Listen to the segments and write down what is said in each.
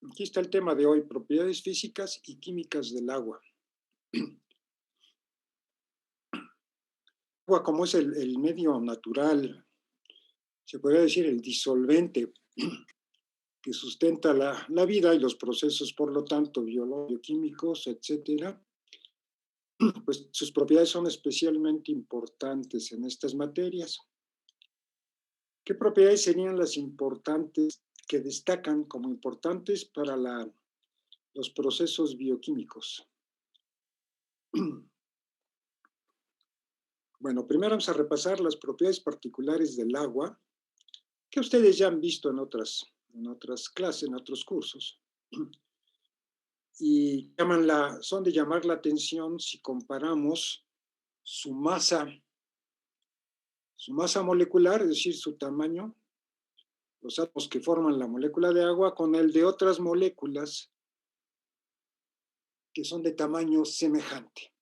Aquí está el tema de hoy, propiedades físicas y químicas del agua. Agua, como es el medio natural, se podría decir el disolvente que sustenta la vida y los procesos, por lo tanto, bioquímicos, etcétera, pues sus propiedades son especialmente importantes en estas materias. ¿Qué propiedades serían las importantes que destacan como importantes para los procesos bioquímicos? Bueno, primero vamos a repasar las propiedades particulares del agua, que ustedes ya han visto en otras clases, en otros cursos, y son de llamar la atención si comparamos su masa, su masa molecular, es decir, su tamaño, los átomos que forman la molécula de agua, con el de otras moléculas que son de tamaño semejante.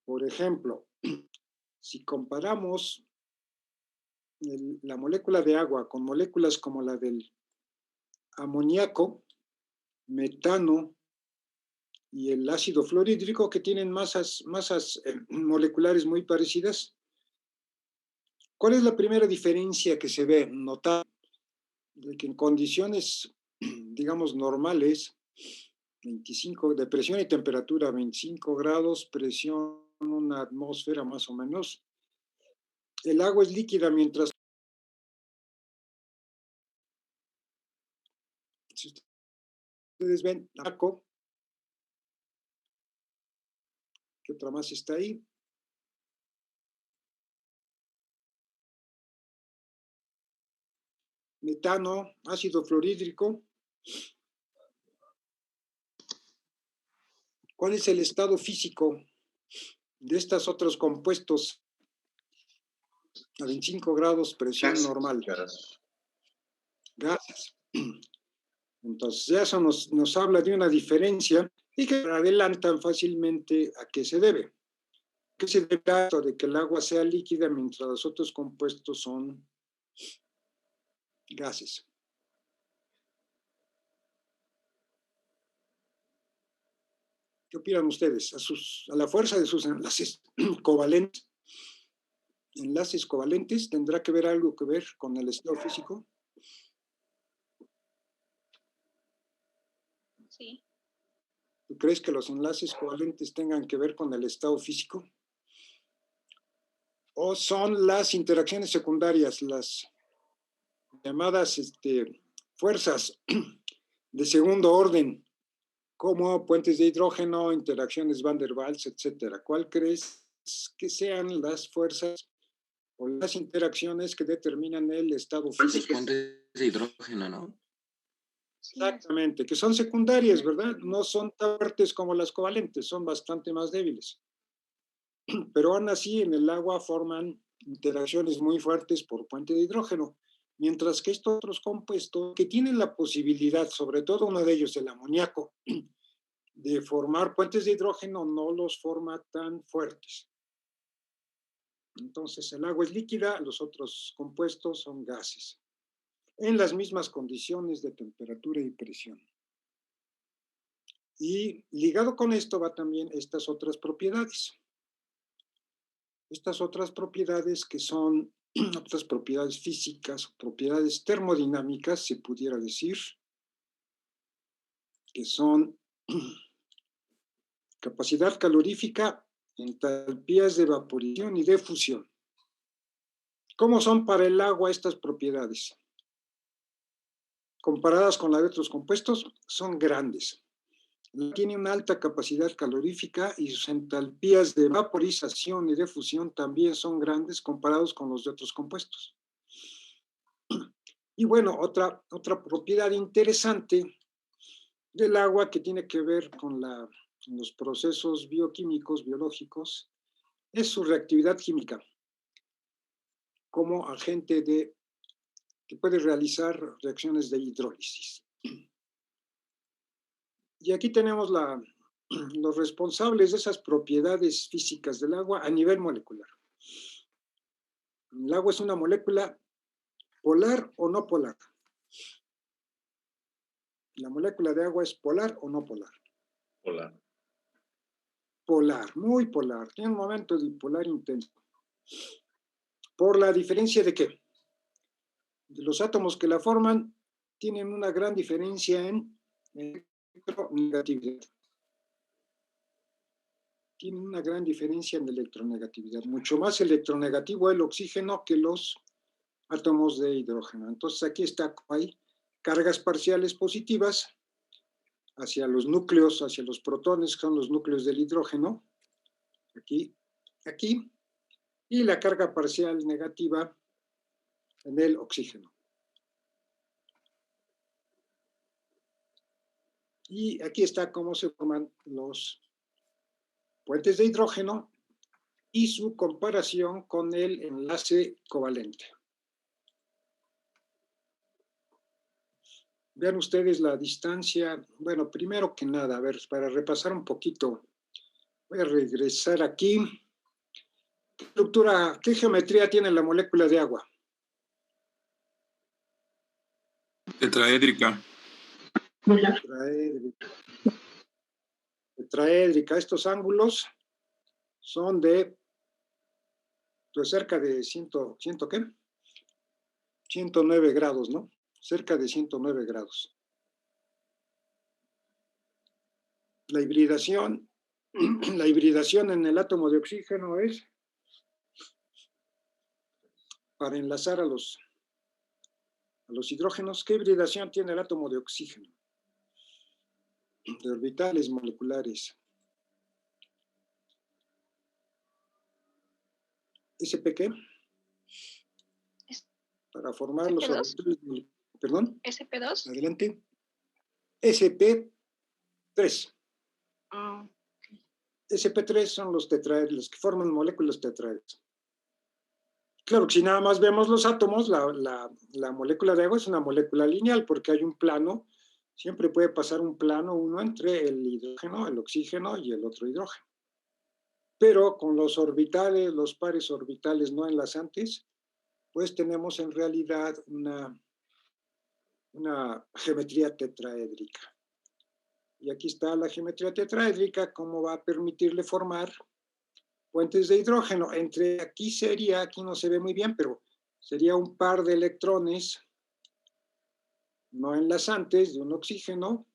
Por ejemplo, si comparamos la molécula de agua con moléculas como la del amoníaco, metano y el ácido fluorhídrico, que tienen masas moleculares muy parecidas, ¿cuál es la primera diferencia que se ve? Notar de que en condiciones, digamos, normales, 25 de presión y temperatura, 25 grados, presión, una atmósfera más o menos, el agua es líquida, mientras, si ustedes ven, ¿qué otra más está ahí? Metano, ácido fluorhídrico. ¿Cuál es el estado físico de estos otros compuestos a 25 grados, presión normal? Gases. Entonces, ya eso nos habla de una diferencia y que adelantan fácilmente a qué se debe. ¿Qué se debe a esto de que el agua sea líquida mientras los otros compuestos son gases? ¿Qué opinan ustedes? A la fuerza de sus enlaces covalentes. ¿Enlaces covalentes tendrá que ver algo que ver con el estado físico? Sí. ¿Tú crees que los enlaces covalentes tengan que ver con el estado físico? ¿O son las interacciones secundarias, las llamadas fuerzas de segundo orden, como puentes de hidrógeno, interacciones Van der Waals, etcétera? ¿Cuál crees que sean las fuerzas o las interacciones que determinan el estado físico? Los puentes de hidrógeno, ¿no? Exactamente, que son secundarias, ¿verdad? No son tan fuertes como las covalentes, son bastante más débiles. Pero aún así en el agua forman interacciones muy fuertes por puente de hidrógeno, mientras que estos otros compuestos que tienen la posibilidad, sobre todo uno de ellos, el amoníaco, de formar puentes de hidrógeno, no los forma tan fuertes. Entonces el agua es líquida, los otros compuestos son gases, en las mismas condiciones de temperatura y presión. Y ligado con esto va también estas otras propiedades. Estas otras propiedades que son otras propiedades físicas, propiedades termodinámicas, se pudiera decir, que son capacidad calorífica, entalpías de evaporación y de fusión. ¿Cómo son para el agua estas propiedades? Comparadas con las de otros compuestos, son grandes. Tiene una alta capacidad calorífica y sus entalpías de vaporización y de fusión también son grandes comparados con los de otros compuestos. Y bueno, otra propiedad interesante del agua que tiene que ver con los procesos bioquímicos, biológicos, es su reactividad química como agente que puede realizar reacciones de hidrólisis. Y aquí tenemos los responsables de esas propiedades físicas del agua a nivel molecular. ¿El agua es una molécula polar o no polar? ¿La molécula de agua es polar o no polar? Polar. Polar, muy polar. Tiene un momento dipolar intenso. ¿Por la diferencia de qué? De los átomos que la forman tienen una gran diferencia en electronegatividad. Tienen una gran diferencia en electronegatividad. Mucho más electronegativo el oxígeno que los átomos de hidrógeno. Entonces aquí está, hay cargas parciales positivas hacia los núcleos, hacia los protones, que son los núcleos del hidrógeno, aquí, aquí, y la carga parcial negativa en el oxígeno. Y aquí está cómo se forman los puentes de hidrógeno y su comparación con el enlace covalente. Vean ustedes la distancia. Bueno, primero que nada, a ver, para repasar un poquito, voy a regresar aquí. ¿Qué estructura, qué geometría tiene la molécula de agua? Tetraédrica. Tetraédrica. Tetraédrica. Estos ángulos son de pues cerca de 100 ¿qué? 109 grados, ¿no? Cerca de 109 grados. La hibridación en el átomo de oxígeno es para enlazar a los hidrógenos. ¿Qué hibridación tiene el átomo de oxígeno? De orbitales moleculares. ¿SP qué? Para formar los orbitales. ¿Perdón? SP2. Adelante. SP3. SP3 son los tetraedros, los que forman moléculas tetraedras. Claro que si nada más vemos los átomos, la molécula de agua es una molécula lineal porque hay un plano, siempre puede pasar un plano uno entre el hidrógeno, el oxígeno y el otro hidrógeno. Pero con los orbitales, los pares orbitales no enlazantes, pues tenemos en realidad una geometría tetraédrica. Y aquí está la geometría tetraédrica, cómo va a permitirle formar puentes de hidrógeno. Aquí no se ve muy bien, pero sería un par de electrones no enlazantes de un oxígeno,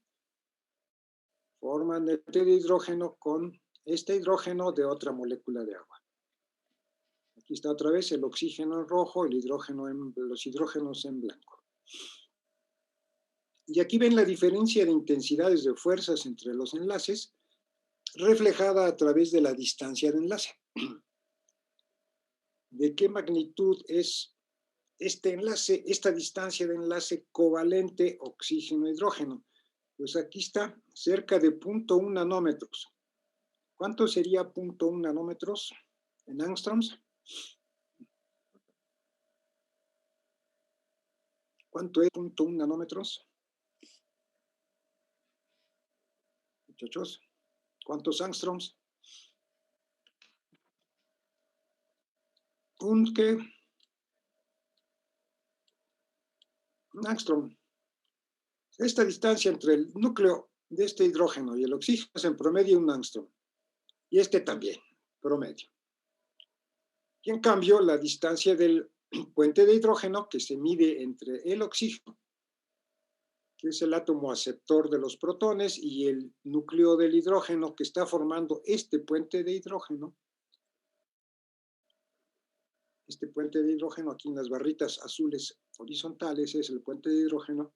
forman el puente de hidrógeno con este hidrógeno de otra molécula de agua. Aquí está otra vez el oxígeno en rojo, los hidrógenos en blanco. Y aquí ven la diferencia de intensidades de fuerzas entre los enlaces, reflejada a través de la distancia de enlace. ¿De qué magnitud es este enlace, esta distancia de enlace covalente oxígeno-hidrógeno? Pues aquí está, cerca de 0.1 nanómetros. ¿Cuánto sería 0.1 nanómetros en angstroms? ¿Cuánto es 0.1 nanómetros? Muchachos, ¿cuántos angstroms? Un angstrom. Esta distancia entre el núcleo de este hidrógeno y el oxígeno es en promedio un angstrom. Y este también, promedio. Y en cambio, la distancia del puente de hidrógeno que se mide entre el oxígeno, que es el átomo aceptor de los protones, y el núcleo del hidrógeno que está formando este puente de hidrógeno. Este puente de hidrógeno aquí en las barritas azules horizontales es el puente de hidrógeno,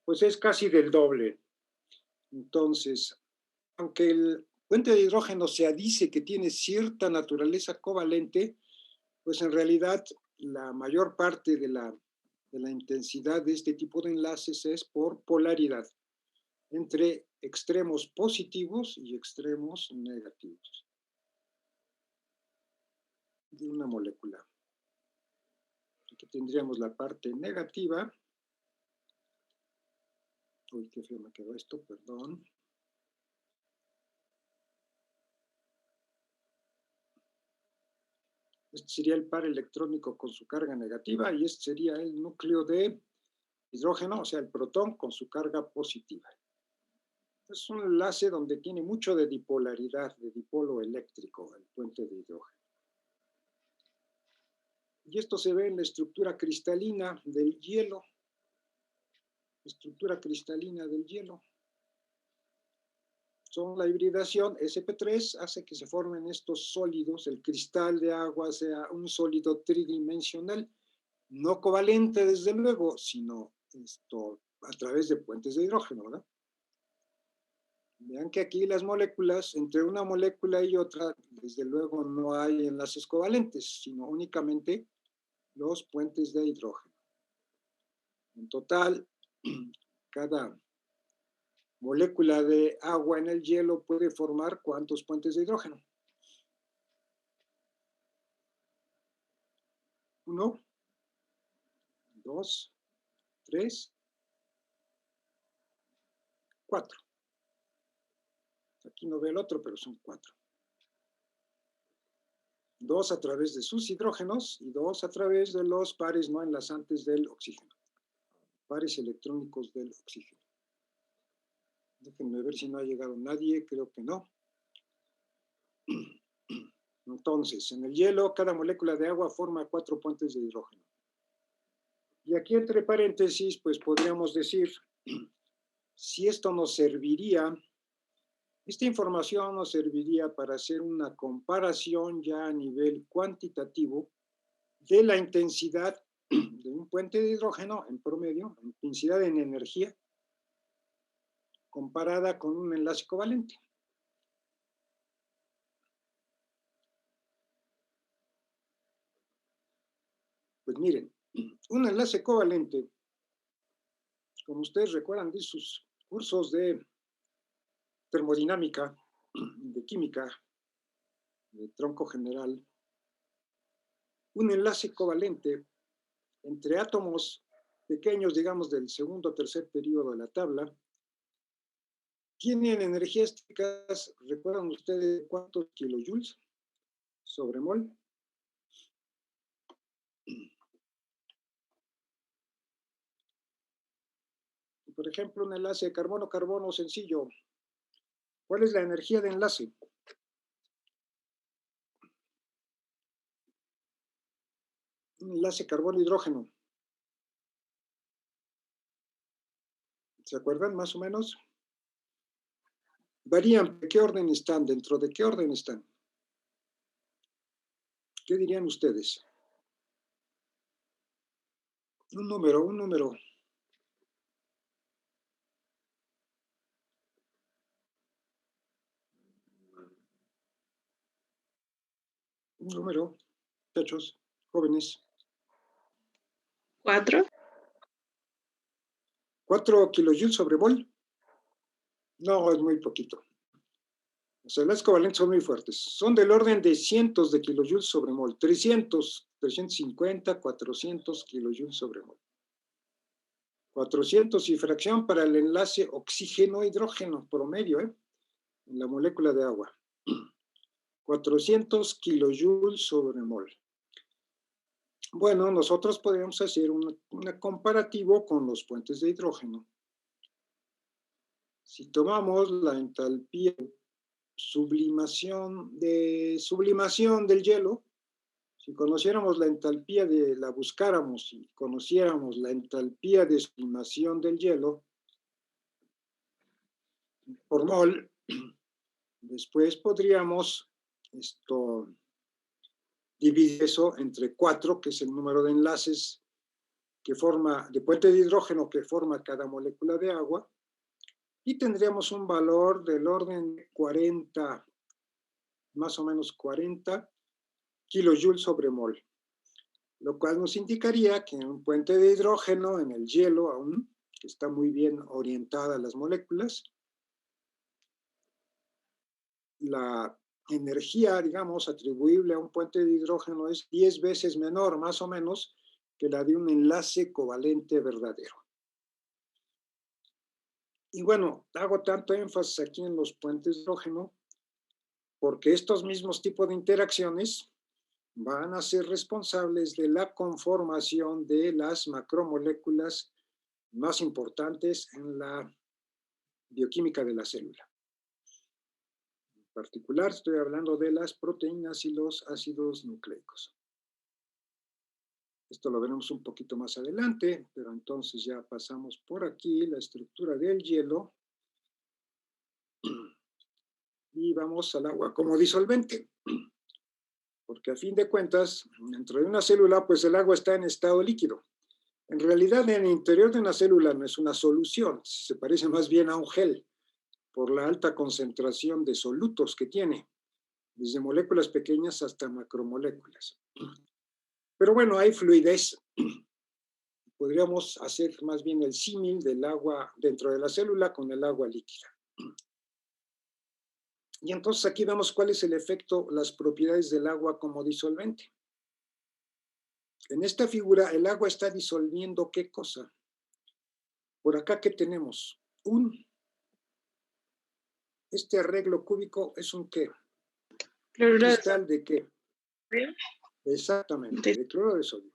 pues es casi del doble. Entonces, aunque el puente de hidrógeno se dice que tiene cierta naturaleza covalente, pues en realidad la mayor parte de la intensidad de este tipo de enlaces es por polaridad, entre extremos positivos y extremos negativos de una molécula. Aquí tendríamos la parte negativa. Uy, qué feo me quedó esto, perdón. Este sería el par electrónico con su carga negativa y este sería el núcleo de hidrógeno, o sea, el protón con su carga positiva. Es un enlace donde tiene mucho de dipolaridad, de dipolo eléctrico, el puente de hidrógeno. Y esto se ve en la estructura cristalina del hielo. Estructura cristalina del hielo. Son la hibridación sp3 hace que se formen estos sólidos, el cristal de agua sea un sólido tridimensional, no covalente desde luego, sino a través de puentes de hidrógeno, ¿verdad? Vean que aquí las moléculas, entre una molécula y otra, desde luego no hay enlaces covalentes, sino únicamente los puentes de hidrógeno. En total, cada molécula de agua en el hielo puede formar ¿cuántos puentes de hidrógeno? 1, 2, 3, 4. Aquí no veo el otro, pero son 4. 2 a través de sus hidrógenos y 2 a través de los pares no enlazantes del oxígeno. Pares electrónicos del oxígeno. Déjenme ver si no ha llegado nadie, creo que no. Entonces, en el hielo, cada molécula de agua forma 4 puentes de hidrógeno. Y aquí entre paréntesis, pues podríamos decir, si esto nos serviría, esta información nos serviría para hacer una comparación ya a nivel cuantitativo de la intensidad de un puente de hidrógeno en promedio, intensidad en energía, comparada con un enlace covalente. Pues miren, un enlace covalente, como ustedes recuerdan de sus cursos de termodinámica, de química, de tronco general, un enlace covalente entre átomos pequeños, digamos, del segundo o tercer periodo de la tabla, tienen energías estáticas, ¿recuerdan ustedes cuántos kilojoules sobre mol? Por ejemplo, un enlace de carbono-carbono sencillo. ¿Cuál es la energía de enlace? Un enlace carbono-hidrógeno. ¿Se acuerdan más o menos? Varían. ¿De qué orden están? ¿Dentro de qué orden están? ¿Qué dirían ustedes? Un número, un número. Un número, muchachos, jóvenes. 4. 4 kilojoules sobre mol. No, es muy poquito. O sea, las covalentes son muy fuertes. Son del orden de cientos de kilojoules sobre mol. 300, 350, 400 kilojoules sobre mol. 400 y fracción para el enlace oxígeno-hidrógeno promedio, en la molécula de agua. 400 kilojoules sobre mol. Bueno, nosotros podemos hacer un comparativo con los puentes de hidrógeno. Si tomamos la entalpía de sublimación del hielo, si conociéramos la entalpía la buscáramos y conociéramos la entalpía de sublimación del hielo por mol, después podríamos dividir eso entre 4, que es el número de enlaces de puente de hidrógeno que forma cada molécula de agua, y tendríamos un valor del orden de 40, más o menos 40 kilojoules sobre mol, lo cual nos indicaría que en un puente de hidrógeno, en el hielo aún, que está muy bien orientada las moléculas, la energía, digamos, atribuible a un puente de hidrógeno es 10 veces menor, más o menos, que la de un enlace covalente verdadero. Y bueno, hago tanto énfasis aquí en los puentes de hidrógeno porque estos mismos tipos de interacciones van a ser responsables de la conformación de las macromoléculas más importantes en la bioquímica de la célula. En particular, estoy hablando de las proteínas y los ácidos nucleicos. Esto lo veremos un poquito más adelante, pero entonces ya pasamos por aquí la estructura del hielo y vamos al agua como disolvente. Porque a fin de cuentas, dentro de una célula, pues el agua está en estado líquido. En realidad, en el interior de una célula no es una solución, se parece más bien a un gel, por la alta concentración de solutos que tiene, desde moléculas pequeñas hasta macromoléculas. Pero bueno, hay fluidez. Podríamos hacer más bien el símil del agua dentro de la célula con el agua líquida. Y entonces aquí vemos cuál es el efecto, las propiedades del agua como disolvente. En esta figura, el agua está disolviendo ¿qué cosa? Por acá, ¿qué tenemos? Este arreglo cúbico es un ¿qué? ¿Cristal de qué? Exactamente, de cloruro de sodio.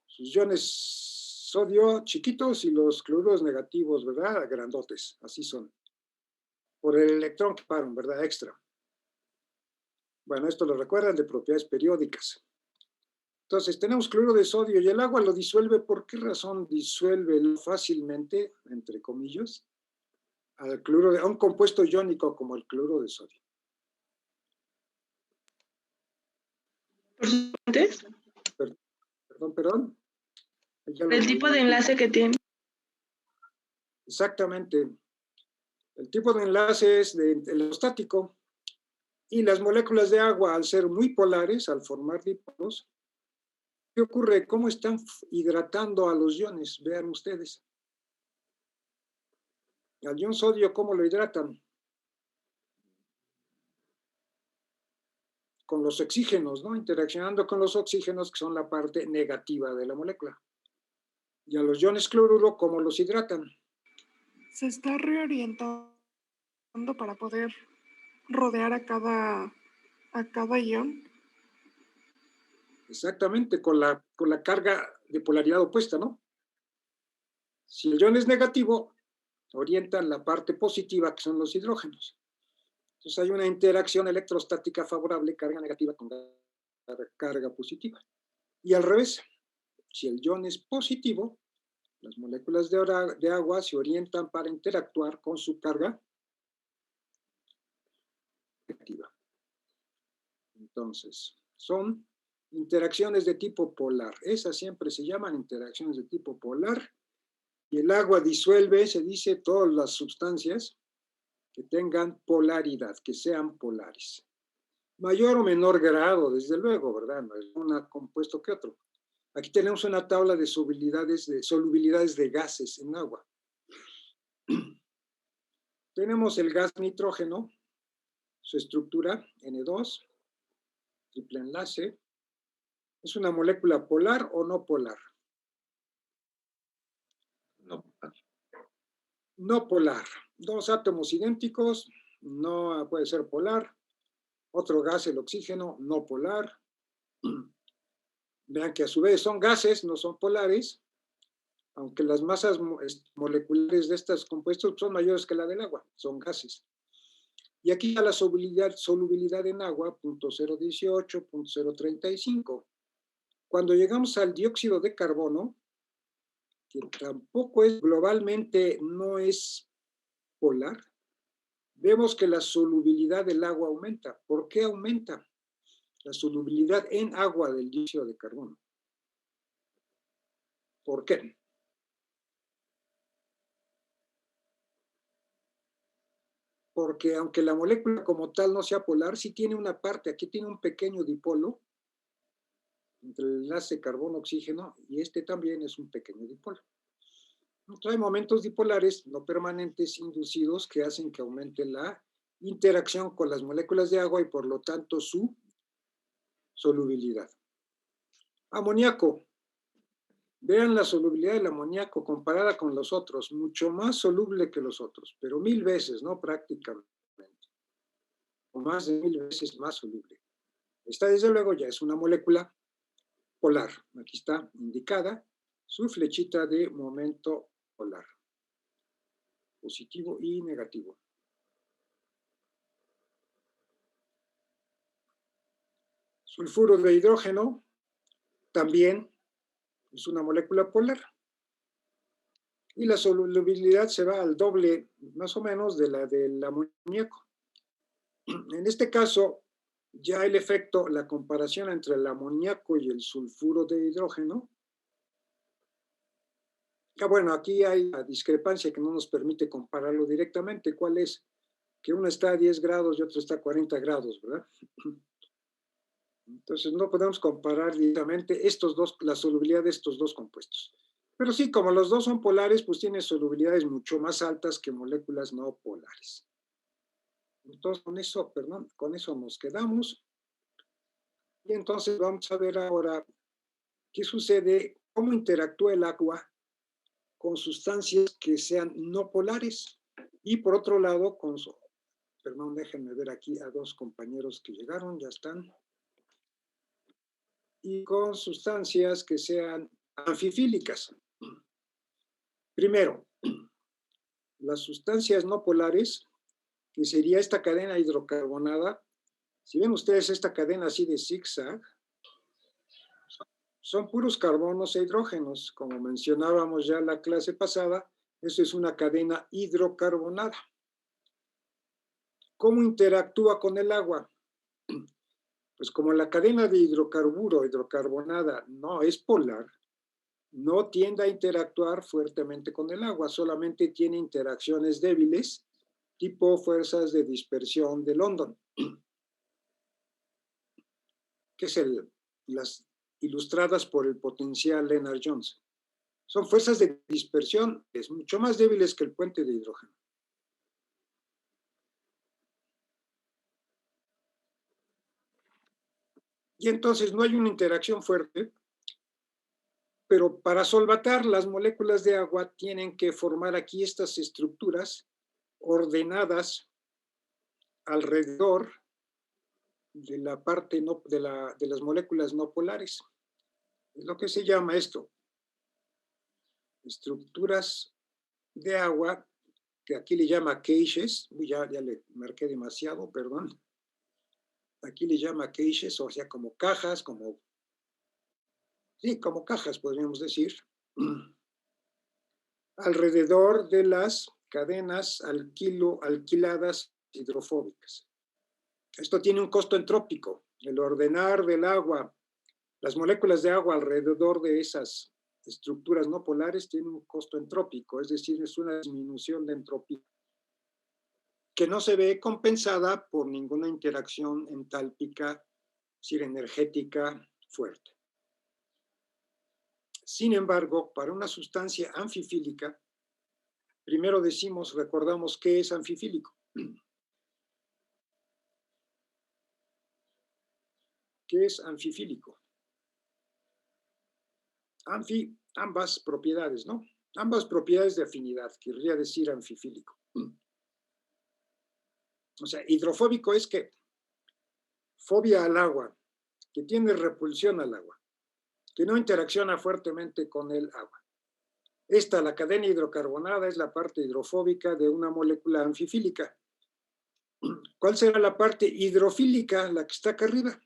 Sus iones sodio chiquitos y los cloruros negativos, ¿verdad? Grandotes, así son. Por el electrón que paran, ¿verdad? Extra. Bueno, esto lo recuerdan de propiedades periódicas. Entonces, tenemos cloruro de sodio y el agua lo disuelve. ¿Por qué razón disuelve fácilmente, entre comillas, a un compuesto iónico como el cloruro de sodio? Perdón. El tipo de enlace que tiene. Exactamente. El tipo de enlace es electrostático y las moléculas de agua, al ser muy polares, al formar dipolos, ¿qué ocurre? ¿Cómo están hidratando a los iones? Vean ustedes. Al ion sodio, ¿cómo lo hidratan? Con los oxígenos, ¿no? Interaccionando con los oxígenos, que son la parte negativa de la molécula. Y a los iones cloruro, ¿cómo los hidratan? Se está reorientando para poder rodear a cada ion. Exactamente, con la carga de polaridad opuesta, ¿no? Si el ion es negativo, orientan la parte positiva, que son los hidrógenos. Entonces hay una interacción electrostática favorable, carga negativa con carga positiva. Y al revés, si el ion es positivo, las moléculas de agua se orientan para interactuar con su carga negativa. Entonces, son interacciones de tipo polar. Esas siempre se llaman interacciones de tipo polar. Y el agua disuelve, se dice, todas las sustancias que tengan polaridad, que sean polares. Mayor o menor grado, desde luego, ¿verdad? No es un compuesto que otro. Aquí tenemos una tabla de solubilidades de gases en agua. Tenemos el gas nitrógeno, su estructura N2, triple enlace. ¿Es una molécula polar o no polar? No polar. No polar. Dos átomos idénticos, no puede ser polar. Otro gas, el oxígeno, no polar. Vean que a su vez son gases, no son polares, aunque las masas moleculares de estos compuestos son mayores que la del agua, son gases. Y aquí está la solubilidad en agua, 0.018, 0.035. Cuando llegamos al dióxido de carbono, que tampoco es globalmente, no es polar, vemos que la solubilidad del agua aumenta. ¿Por qué aumenta la solubilidad en agua del dióxido de carbono? ¿Por qué? Porque aunque la molécula como tal no sea polar, sí tiene una parte, aquí tiene un pequeño dipolo entre el enlace carbono-oxígeno y este también es un pequeño dipolo. Entonces hay momentos dipolares no permanentes inducidos que hacen que aumente la interacción con las moléculas de agua y por lo tanto su solubilidad. Amoníaco. Vean la solubilidad del amoníaco comparada con los otros, mucho más soluble que los otros, pero 1000 veces, ¿no? Prácticamente. O más de 1000 veces más soluble. Esta, desde luego, ya es una molécula polar. Aquí está indicada su flechita de momento polar, positivo y negativo. Sulfuro de hidrógeno también es una molécula polar. Y la solubilidad se va al doble, más o menos, de la del amoníaco. En este caso, ya el efecto, la comparación entre el amoníaco y el sulfuro de hidrógeno. Bueno, aquí hay una discrepancia que no nos permite compararlo directamente. ¿Cuál es? Que uno está a 10 grados y otro está a 40 grados, ¿verdad? Entonces no podemos comparar directamente estos dos, la solubilidad de estos dos compuestos. Pero sí, como los dos son polares, pues tienen solubilidades mucho más altas que moléculas no polares. Entonces, con eso nos quedamos. Y entonces vamos a ver ahora qué sucede, cómo interactúa el agua con sustancias que sean no polares. Y por otro lado, déjenme ver aquí a dos compañeros que llegaron, ya están. Y con sustancias que sean anfifílicas. Primero, las sustancias no polares, que sería esta cadena hidrocarbonada. Si ven ustedes esta cadena así de zigzag, son puros carbonos e hidrógenos. Como mencionábamos ya en la clase pasada, eso es una cadena hidrocarbonada. ¿Cómo interactúa con el agua? Pues como la cadena de hidrocarbonada no es polar, no tiende a interactuar fuertemente con el agua, solamente tiene interacciones débiles, tipo fuerzas de dispersión de London, que es las ilustradas por el potencial Lennard-Jones. Son fuerzas de dispersión mucho más débiles que el puente de hidrógeno. Y entonces no hay una interacción fuerte, pero para solvatar las moléculas de agua tienen que formar aquí estas estructuras ordenadas alrededor de la parte de las moléculas no polares. Es lo que se llama esto, estructuras de agua, que aquí le llama caches, ya le marqué demasiado, perdón. Aquí le llama caches, o sea, como cajas, como cajas podríamos decir, alrededor de las cadenas alquiladas hidrofóbicas. Esto tiene un costo entrópico. El ordenar del agua, las moléculas de agua alrededor de esas estructuras no polares tiene un costo entrópico, es decir, es una disminución de entropía que no se ve compensada por ninguna interacción entálpica, es decir, energética fuerte. Sin embargo, para una sustancia anfifílica, primero recordamos qué es anfifílico. ¿Qué es anfifílico? Ambas propiedades, ¿no? Ambas propiedades de afinidad, querría decir anfifílico. O sea, hidrofóbico es que fobia al agua, que tiene repulsión al agua, que no interacciona fuertemente con el agua. La cadena hidrocarbonada, es la parte hidrofóbica de una molécula anfifílica. ¿Cuál será la parte hidrofílica, la que está acá arriba?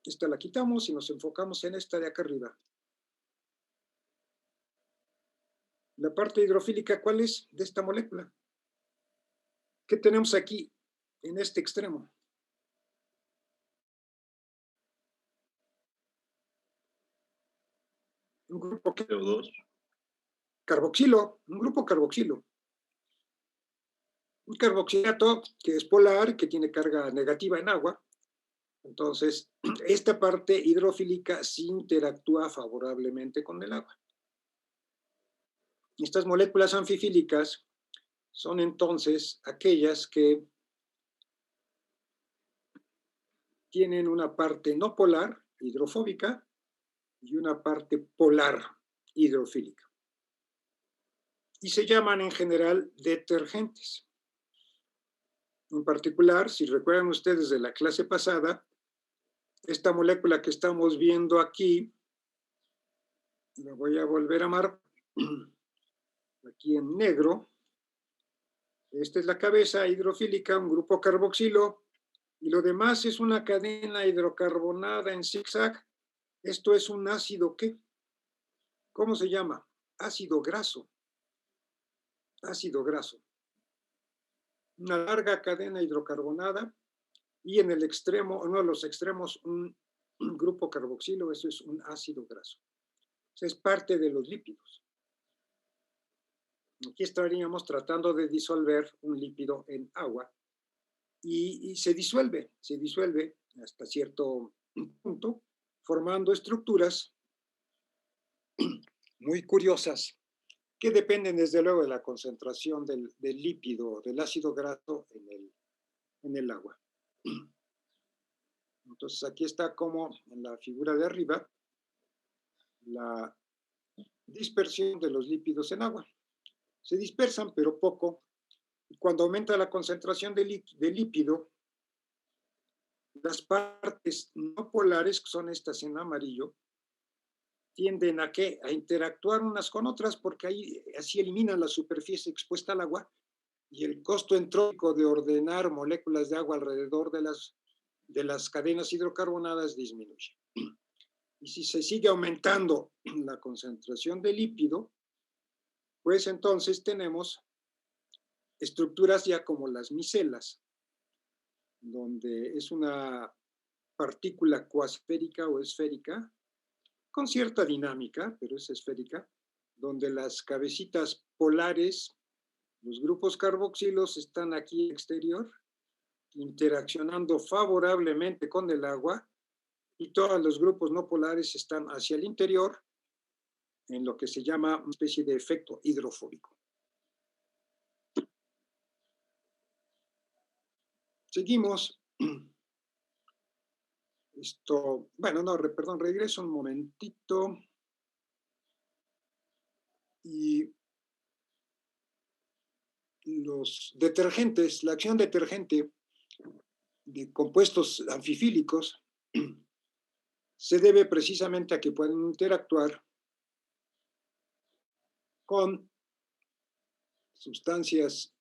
Esta la quitamos y nos enfocamos en esta de acá arriba. La parte hidrofílica, ¿cuál es de esta molécula? ¿Qué tenemos aquí en este extremo? Un grupo CO2. Carboxilo, un grupo carboxilo. Un carboxilato que es polar, que tiene carga negativa en agua. Entonces, esta parte hidrofílica sí interactúa favorablemente con el agua. Estas moléculas anfifílicas son entonces aquellas que tienen una parte no polar, hidrofóbica, y una parte polar, hidrofílica. Y se llaman en general detergentes. En particular, si recuerdan ustedes de la clase pasada, esta molécula que estamos viendo aquí Lo voy a volver a marcar aquí en negro. Esta es la cabeza hidrofílica, un grupo carboxilo, y lo demás es una cadena hidrocarbonada en zigzag. Esto es un ácido, ¿qué? ¿Cómo se llama? Ácido graso. Ácido graso. Una larga cadena hidrocarbonada y en el extremo, uno de los extremos, un grupo carboxilo, eso es un ácido graso. Eso es parte de los lípidos. Aquí estaríamos tratando de disolver un lípido en agua y se disuelve hasta cierto punto, formando estructuras muy curiosas que dependen desde luego de la concentración del lípido, del ácido graso en el agua. Entonces aquí está como en la figura de arriba la dispersión de los lípidos en agua. Se dispersan, pero poco. Y cuando aumenta la concentración de lípido, las partes no polares, que son estas en amarillo, tienden a ¿qué? A interactuar unas con otras porque ahí así eliminan la superficie expuesta al agua y el costo entrópico de ordenar moléculas de agua alrededor de las cadenas hidrocarbonadas disminuye. Y si se sigue aumentando la concentración de lípido, pues entonces tenemos estructuras ya como las micelas, donde es una partícula cuasférica o esférica, con cierta dinámica, pero es esférica, donde las cabecitas polares, los grupos carboxilos están aquí exterior, interaccionando favorablemente con el agua, y todos los grupos no polares están hacia el interior, en lo que se llama una especie de efecto hidrofóbico. Seguimos. Esto, bueno, no, perdón, regreso un momentito. Y los detergentes, la acción detergente de compuestos anfifílicos se debe precisamente a que pueden interactuar con sustancias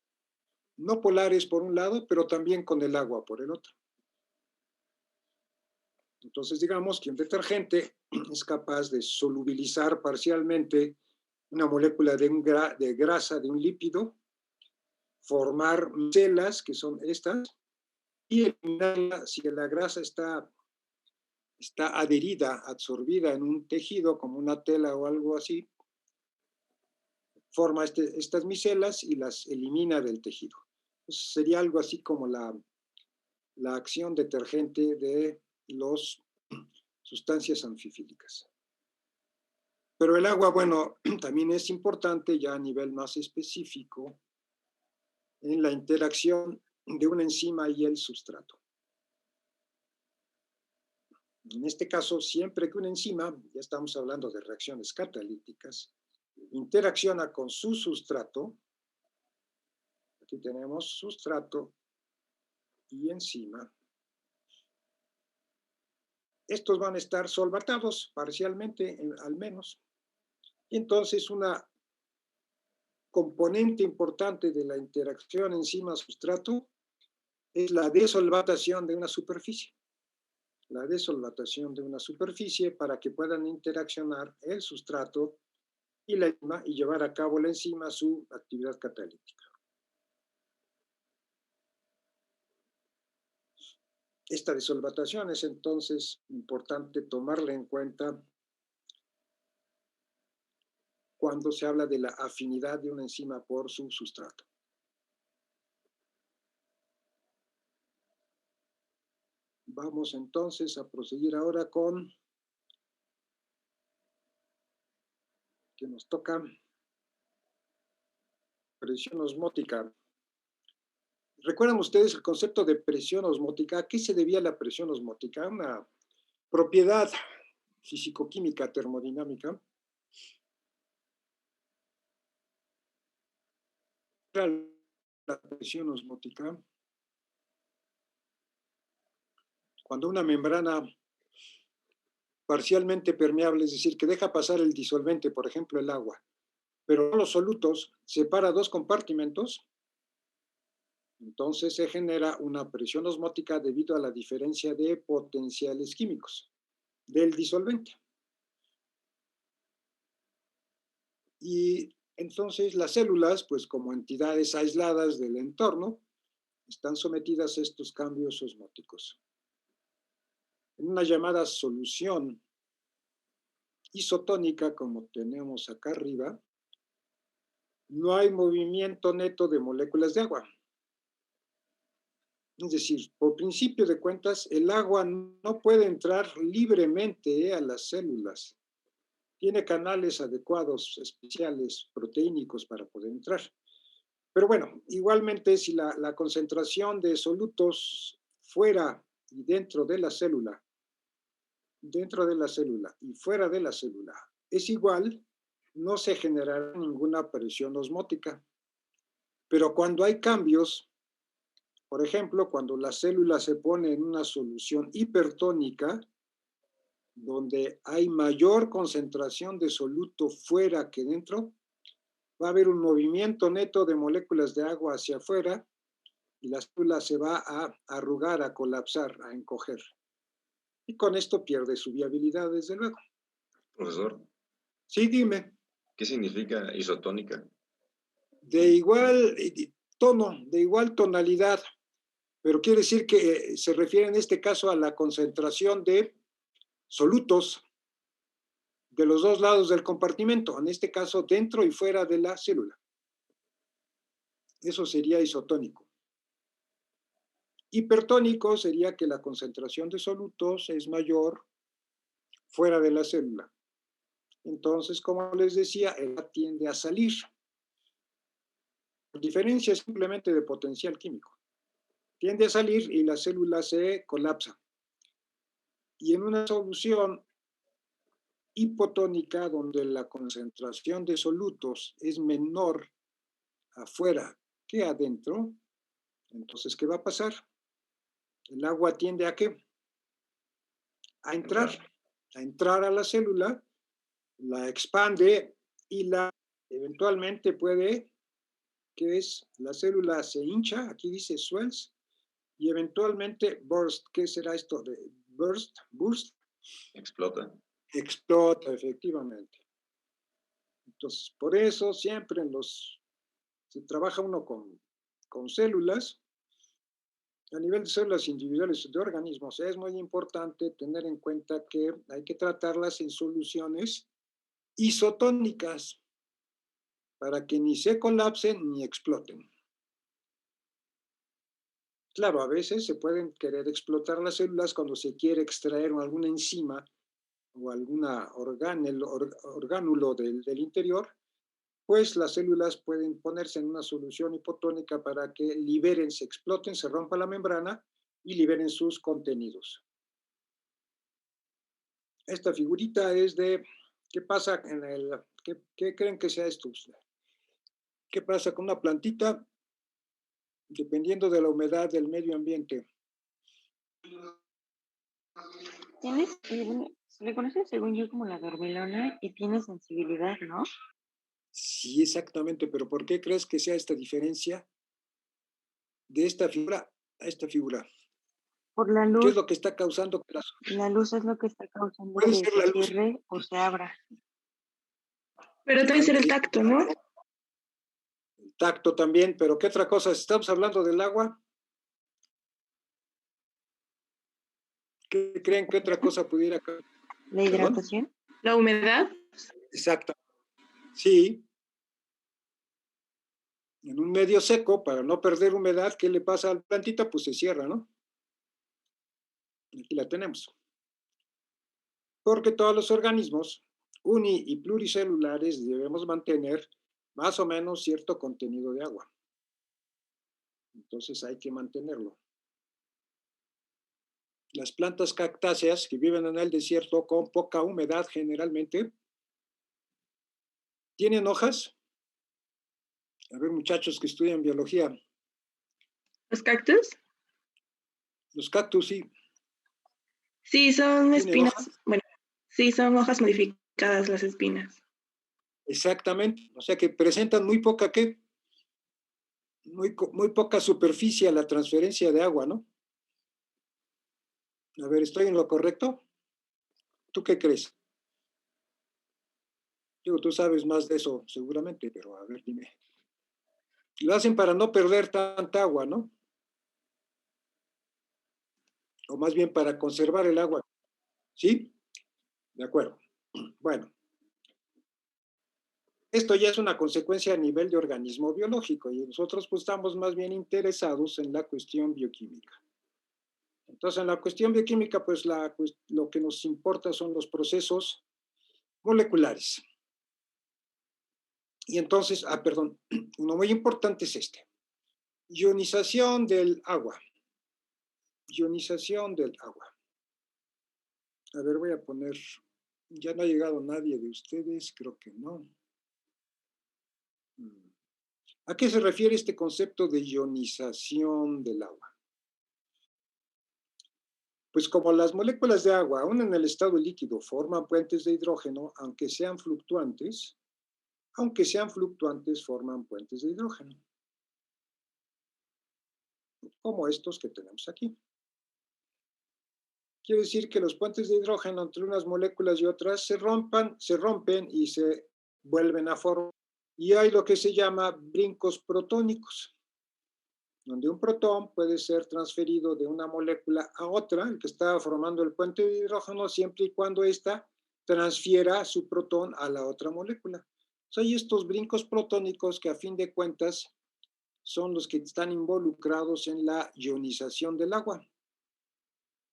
no polares por un lado, pero también con el agua por el otro. Entonces, digamos que un detergente es capaz de solubilizar parcialmente una molécula de grasa de un lípido, formar micelas, que son estas, y eliminarla si la grasa está adherida, absorbida en un tejido como una tela o algo así, forma estas micelas y las elimina del tejido. Entonces, sería algo así como la acción detergente de las sustancias anfifílicas. Pero el agua, bueno, también es importante ya a nivel más específico en la interacción de una enzima y el sustrato. En este caso, siempre que una enzima, ya estamos hablando de reacciones catalíticas, interacciona con su sustrato, aquí tenemos sustrato y enzima, estos van a estar solvatados parcialmente, al menos. Y entonces una componente importante de la interacción enzima-sustrato es la desolvatación de una superficie. La desolvatación de una superficie para que puedan interaccionar el sustrato y la enzima y llevar a cabo la enzima su actividad catalítica. Esta desolvatación es entonces importante tomarla en cuenta cuando se habla de la afinidad de una enzima por su sustrato. Vamos entonces a proseguir ahora con que nos toca presión osmótica. ¿Recuerdan ustedes el concepto de presión osmótica? ¿A qué se debía la presión osmótica? Una propiedad físico-química termodinámica. La presión osmótica, cuando una membrana parcialmente permeable, es decir, que deja pasar el disolvente, por ejemplo, el agua, pero los solutos, separa dos compartimentos, entonces se genera una presión osmótica debido a la diferencia de potenciales químicos del disolvente. Y entonces las células, pues como entidades aisladas del entorno, están sometidas a estos cambios osmóticos. En una llamada solución isotónica, como tenemos acá arriba, no hay movimiento neto de moléculas de agua. Es decir, por principio de cuentas, el agua no puede entrar libremente a las células. Tiene canales adecuados, especiales, proteínicos para poder entrar. Pero bueno, igualmente si la concentración de solutos fuera y dentro de la célula y fuera de la célula es igual, no se generará ninguna presión osmótica. Pero cuando hay cambios, por ejemplo, cuando la célula se pone en una solución hipertónica, donde hay mayor concentración de soluto fuera que dentro, va a haber un movimiento neto de moléculas de agua hacia afuera y la célula se va a arrugar, a colapsar, a encoger. Y con esto pierde su viabilidad, desde luego. Profesor. Sí, dime. ¿Qué significa isotónica? De igual tono, de igual tonalidad, pero quiere decir que se refiere en este caso a la concentración de solutos de los dos lados del compartimento, en este caso dentro y fuera de la célula. Eso sería isotónico. Hipertónico sería que la concentración de solutos es mayor fuera de la célula. Entonces, como les decía, el agua tiende a salir. La diferencia es simplemente de potencial químico. Tiende a salir y la célula se colapsa. Y en una solución hipotónica, donde la concentración de solutos es menor afuera que adentro, entonces, ¿qué va a pasar? El agua tiende a ¿qué? A entrar a la célula, la expande y eventualmente puede, ¿qué es? La célula se hincha, aquí dice swells, y eventualmente burst. ¿Qué será esto de burst? Burst. Explota. Explota, efectivamente. Entonces, por eso siempre se trabaja uno con células. A nivel de células individuales de organismos, es muy importante tener en cuenta que hay que tratarlas en soluciones isotónicas para que ni se colapsen ni exploten. Claro, a veces se pueden querer explotar las células cuando se quiere extraer alguna enzima o alguna orgánulo del interior, pues las células pueden ponerse en una solución hipotónica para que liberen, se exploten, se rompa la membrana y liberen sus contenidos. Esta figurita es de, ¿qué pasa qué creen que sea esto? ¿Qué pasa con una plantita? Dependiendo de la humedad del medio ambiente. Se le conoce según yo como la dormilona y tiene sensibilidad, ¿no? Sí, exactamente, pero ¿por qué crees que sea esta diferencia de esta figura a esta figura? Por la luz. ¿Qué es lo que está causando que la luz es lo que está causando puede que ser se la luz cierre o se abra? Pero debe ser el tacto, ¿no? El tacto también, pero ¿qué otra cosa? Estamos hablando del agua. ¿Qué creen que otra cosa pudiera causar? ¿La hidratación? ¿La humedad? Exacto. Sí. En un medio seco, para no perder humedad, ¿qué le pasa a la plantita? Pues se cierra, ¿no? Aquí la tenemos. Porque todos los organismos uni- y pluricelulares debemos mantener más o menos cierto contenido de agua. Entonces hay que mantenerlo. Las plantas cactáceas que viven en el desierto con poca humedad generalmente tienen hojas. A ver, muchachos que estudian biología. ¿Los cactus? Los cactus sí. Sí, son ¿Tiene espinas. hojas? Bueno, Sí, son hojas modificadas las espinas. Exactamente. O sea que presentan muy poca, ¿qué? Muy poca superficie a la transferencia de agua, ¿no? A ver, ¿estoy en lo correcto? ¿Tú qué crees? Digo, tú sabes más de eso seguramente, pero a ver, dime. Lo hacen para no perder tanta agua, ¿no? O más bien para conservar el agua. ¿Sí? De acuerdo. Bueno, esto ya es una consecuencia a nivel de organismo biológico y nosotros pues estamos más bien interesados en la cuestión bioquímica. Entonces, en la cuestión bioquímica, pues lo que nos importa son los procesos moleculares. Y entonces, perdón, uno muy importante es este. Ionización del agua. Ionización del agua. A ver, voy a poner, ya no ha llegado nadie de ustedes, creo que no. ¿A qué se refiere este concepto de ionización del agua? Pues como las moléculas de agua, aún en el estado líquido, forman puentes de hidrógeno, aunque sean fluctuantes, forman puentes de hidrógeno, como estos que tenemos aquí. Quiere decir que los puentes de hidrógeno entre unas moléculas y otras se rompen y se vuelven a formar. Y hay lo que se llama brincos protónicos, donde un protón puede ser transferido de una molécula a otra, el que está formando el puente de hidrógeno, siempre y cuando ésta transfiera su protón a la otra molécula. Hay estos brincos protónicos que a fin de cuentas son los que están involucrados en la ionización del agua,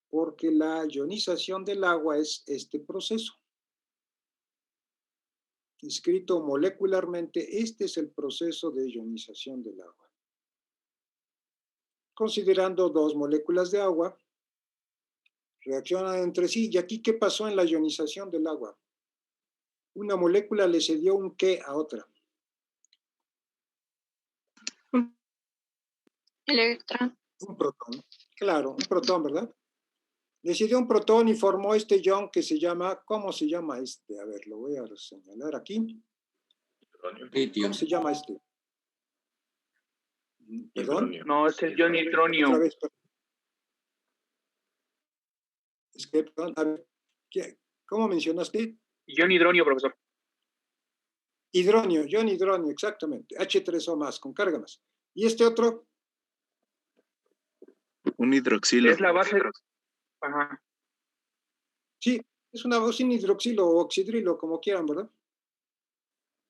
porque la ionización del agua es este proceso. Escrito molecularmente, este es el proceso de ionización del agua. Considerando dos moléculas de agua, reaccionan entre sí. ¿Y aquí qué pasó en la ionización del agua? Una molécula le cedió un ¿qué a otra? Electrón. Un protón. Claro, un protón, ¿verdad? Le cedió un protón y formó este ion que se llama, ¿cómo se llama este? A ver, lo voy a señalar aquí. Litio. ¿Cómo se llama este? ¿Perdón? Hidronio. No, es el ion Otra hidronio. vez, perdón. Es que, perdón, a ver, ¿cómo mencionaste? Ion hidronio, profesor. Hidronio, ion hidronio, exactamente. H3O más, con carga más. ¿Y este otro? Un hidroxilo. Es la base. Ajá. Sí, es un hidroxilo o oxidrilo, como quieran, ¿verdad?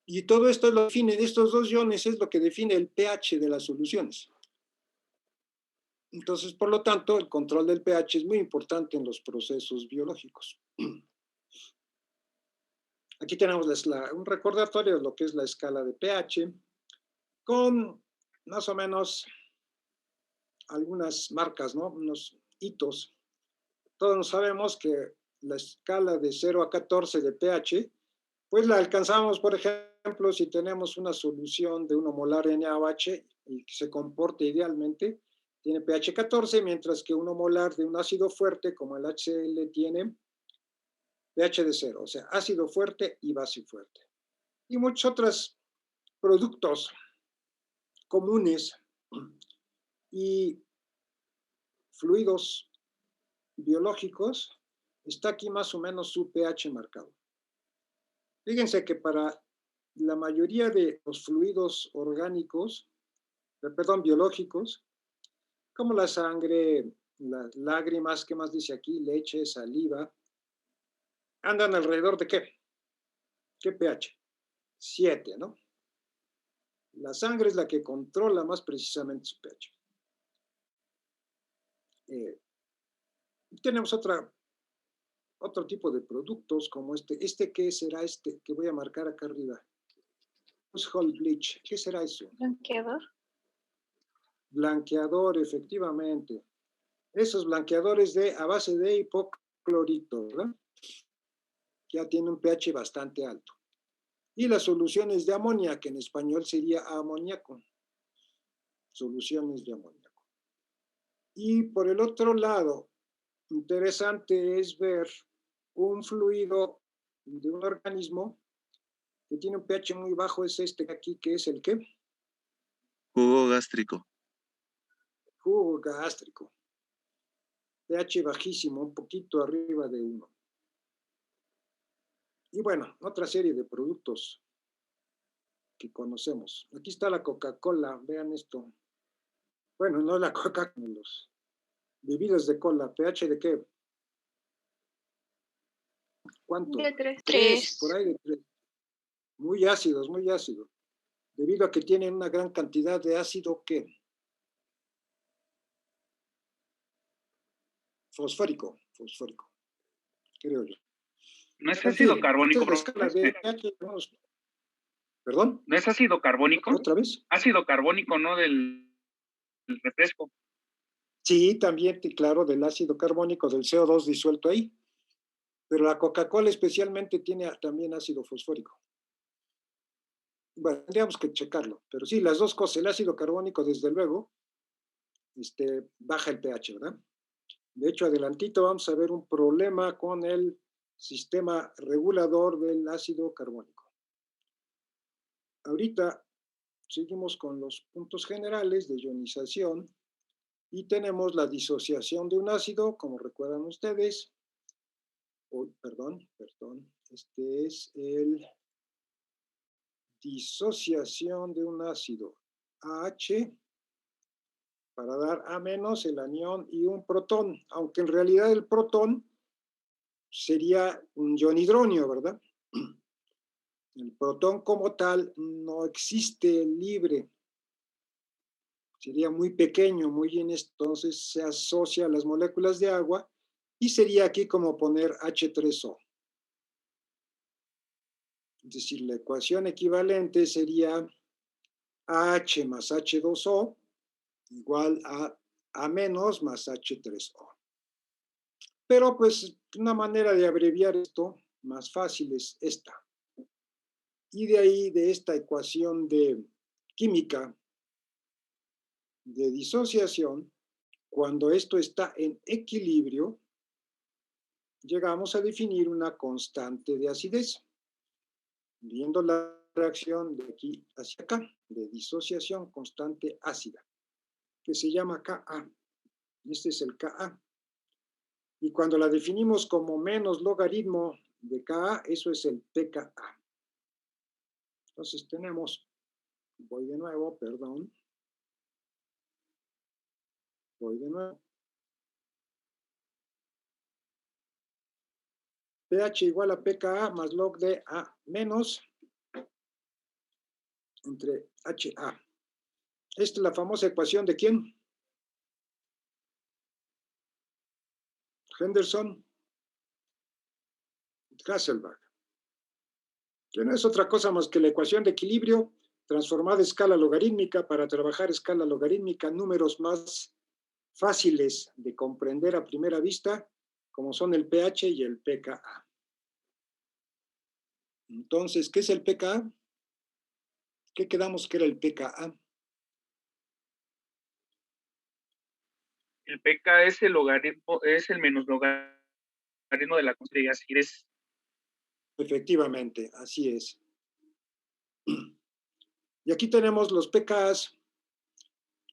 Y todo esto lo define, estos dos iones es lo que define el pH de las soluciones. Entonces, por lo tanto, el control del pH es muy importante en los procesos biológicos. Aquí tenemos un recordatorio de lo que es la escala de pH, con más o menos algunas marcas, ¿no? Unos hitos. Todos sabemos que la escala de 0 a 14 de pH, pues la alcanzamos, por ejemplo, si tenemos una solución de 1 molar NaOH y que se comporte idealmente, tiene pH 14, mientras que 1 molar de un ácido fuerte como el HCl tiene pH de 0, o sea, ácido fuerte y base fuerte. Y muchos otros productos comunes y fluidos biológicos, está aquí más o menos su pH marcado. Fíjense que para la mayoría de los fluidos orgánicos, biológicos, como la sangre, las lágrimas, ¿qué más dice aquí? Leche, saliva, andan alrededor de ¿qué? ¿Qué pH? 7, ¿no? La sangre es la que controla más precisamente su pH. Tenemos otro tipo de productos como este. ¿Qué será este que voy a marcar acá arriba? Household bleach. ¿Qué será eso? Blanqueador. Blanqueador, efectivamente. Esos blanqueadores a base de hipoclorito, ¿verdad? Ya tiene un pH bastante alto. Y las soluciones de amonía, que en español sería amoníaco. Soluciones de amoníaco. Y por el otro lado, interesante es ver un fluido de un organismo que tiene un pH muy bajo, es este aquí, que es el ¿qué? Jugo gástrico. Jugo gástrico. pH bajísimo, un poquito arriba de 1. Y bueno, otra serie de productos que conocemos. Aquí está la Coca-Cola, vean esto. Bueno, no la Coca-Cola, los bebidas de cola. ¿pH de qué? ¿Cuánto? De 3. 3, por ahí de 3. Muy ácidos, muy ácidos. Debido a que tienen una gran cantidad de ácido, ¿qué? Fosfórico, creo yo. ¿No es En ácido fin, carbónico, esta es la escala de pH. ¿Perdón? ¿No es ácido carbónico? ¿Otra vez? Ácido carbónico, ¿no? Del refresco. Sí, también, claro, del ácido carbónico, del CO2 disuelto ahí. Pero la Coca-Cola especialmente tiene también ácido fosfórico. Bueno, tendríamos que checarlo. Pero sí, las dos cosas, el ácido carbónico, desde luego, baja el pH, ¿verdad? De hecho, adelantito vamos a ver un problema con el sistema regulador del ácido carbónico. Ahorita seguimos con los puntos generales de ionización y tenemos la disociación de un ácido, como recuerdan ustedes. Perdón, este es el disociación de un ácido AH para dar A- el anión y un protón, aunque en realidad el protón sería un ionhidronio, ¿verdad? El protón como tal no existe libre, sería muy pequeño, entonces se asocia a las moléculas de agua y sería aquí como poner H3O. Es decir, la ecuación equivalente sería AH más H2O igual a A- más H3O. Pero pues una manera de abreviar esto más fácil es esta. Y de ahí, de esta ecuación de química de disociación, cuando esto está en equilibrio, llegamos a definir una constante de acidez. Viendo la reacción de aquí hacia acá, de disociación constante ácida, que se llama Ka. Este es el Ka. Y cuando la definimos como menos logaritmo de Ka, eso es el pKa. Entonces tenemos, voy de nuevo, perdón. Voy de nuevo. pH igual a pKa más log de A menos entre HA. Esta es la famosa ecuación de ¿quién? Henderson, Hasselbalch, que no es otra cosa más que la ecuación de equilibrio transformada a escala logarítmica para trabajar a escala logarítmica números más fáciles de comprender a primera vista, como son el pH y el pKa. Entonces, ¿qué es el pKa? ¿Qué quedamos que era el pKa? El pK es el logaritmo, es el menos logaritmo de la constante de acidez. Efectivamente, así es. Y aquí tenemos los pKs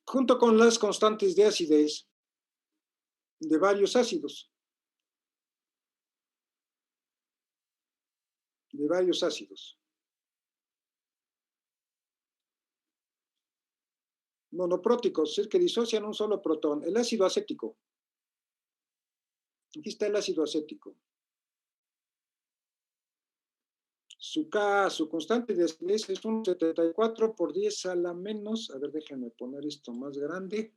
junto con las constantes de acidez de varios ácidos. Monopróticos, es que disocian un solo protón. El ácido acético. Aquí está el ácido acético. Su K, su constante de acidez es un 74 por 10 a la menos. A ver, déjenme poner esto más grande.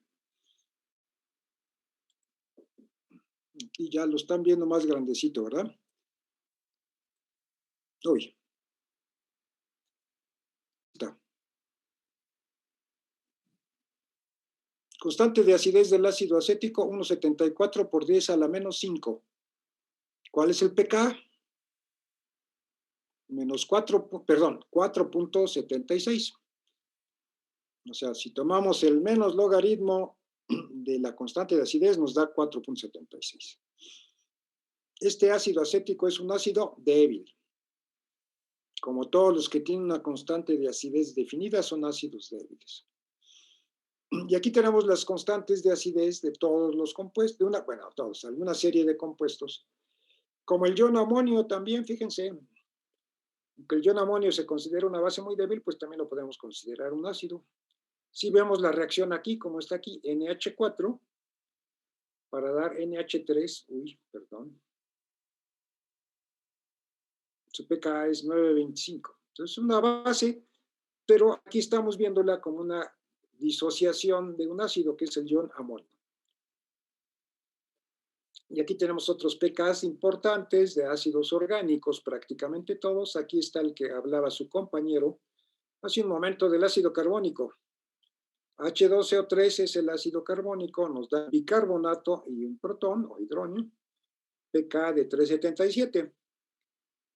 Y ya lo están viendo más grandecito, ¿verdad? Uy. Está. Constante de acidez del ácido acético, 1,74 por 10 a la menos 5. ¿Cuál es el pK? Menos 4.76. O sea, si tomamos el menos logaritmo de la constante de acidez, nos da 4.76. Este ácido acético es un ácido débil. Como todos los que tienen una constante de acidez definida, son ácidos débiles. Y aquí tenemos las constantes de acidez de todos los compuestos, alguna serie de compuestos. Como el ion amonio también, fíjense, aunque el ion amonio se considera una base muy débil, pues también lo podemos considerar un ácido. Si vemos la reacción aquí, como está aquí, NH4, para dar NH3, su pKa es 9.25. Entonces, es una base, pero aquí estamos viéndola como una disociación de un ácido, que es el ion amonio. Y aquí tenemos otros pKs importantes de ácidos orgánicos, prácticamente todos. Aquí está el que hablaba su compañero hace un momento del ácido carbónico. H2CO3 es el ácido carbónico, nos da bicarbonato y un protón o hidrógeno, pK de 377.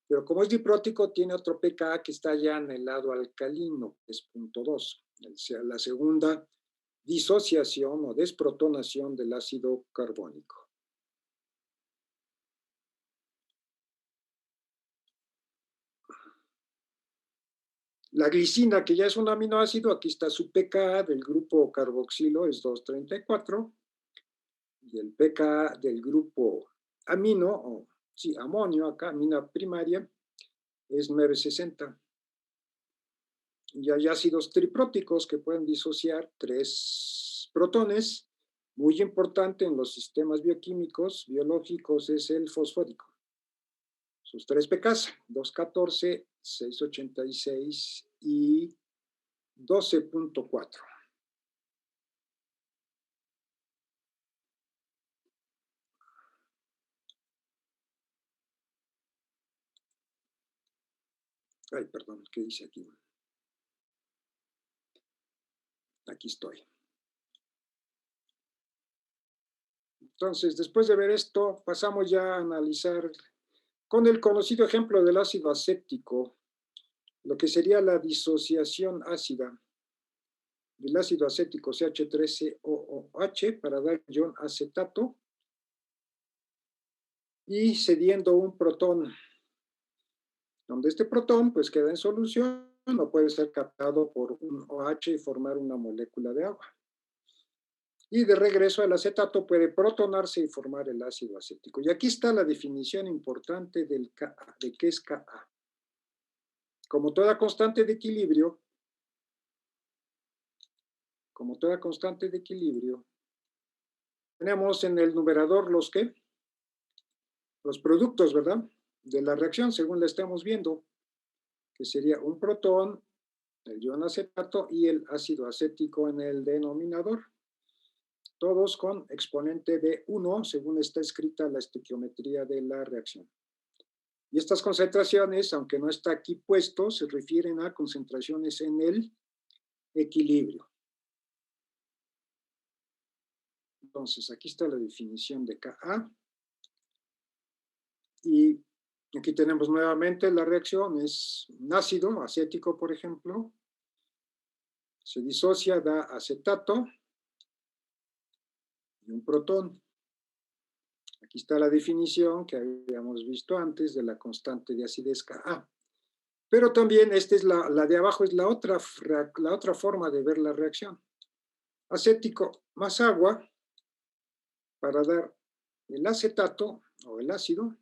Pero como es diprótico, tiene otro pKa que está ya en el lado alcalino, que es 0.2, o sea, la segunda disociación o desprotonación del ácido carbónico. La glicina, que ya es un aminoácido, aquí está su pKa del grupo carboxilo, es 234, y el pKa del grupo amino, amonio, acá, amina primaria, es 960. Y hay ácidos tripróticos que pueden disociar 3 protones. Muy importante en los sistemas bioquímicos, biológicos, es el fosfórico. Sus 3 pKs, 214, 686 y 12.4. Ay, perdón, ¿qué dice aquí? Aquí estoy. Entonces, después de ver esto, pasamos ya a analizar con el conocido ejemplo del ácido acético, lo que sería la disociación ácida del ácido acético CH3COOH para dar ion acetato y cediendo un protón, donde este protón pues queda en solución o puede ser captado por un OH y formar una molécula de agua. Y de regreso al acetato puede protonarse y formar el ácido acético. Y aquí está la definición importante del Ka, de qué es Ka. Como toda constante de equilibrio, tenemos en el numerador los productos, ¿verdad? De la reacción, según la estamos viendo, que sería un protón, el ion acetato y el ácido acético en el denominador. Todos con exponente de 1, según está escrita la estequiometría de la reacción. Y estas concentraciones, aunque no está aquí puesto, se refieren a concentraciones en el equilibrio. Entonces, aquí está la definición de Ka. Y aquí tenemos nuevamente la reacción, es un ácido acético, por ejemplo. Se disocia, da acetato y un protón. Aquí está la definición que habíamos visto antes de la constante de acidez Ka. Pero también esta es la de abajo, es la otra forma de ver la reacción. Acético más agua para dar el acetato o el ácido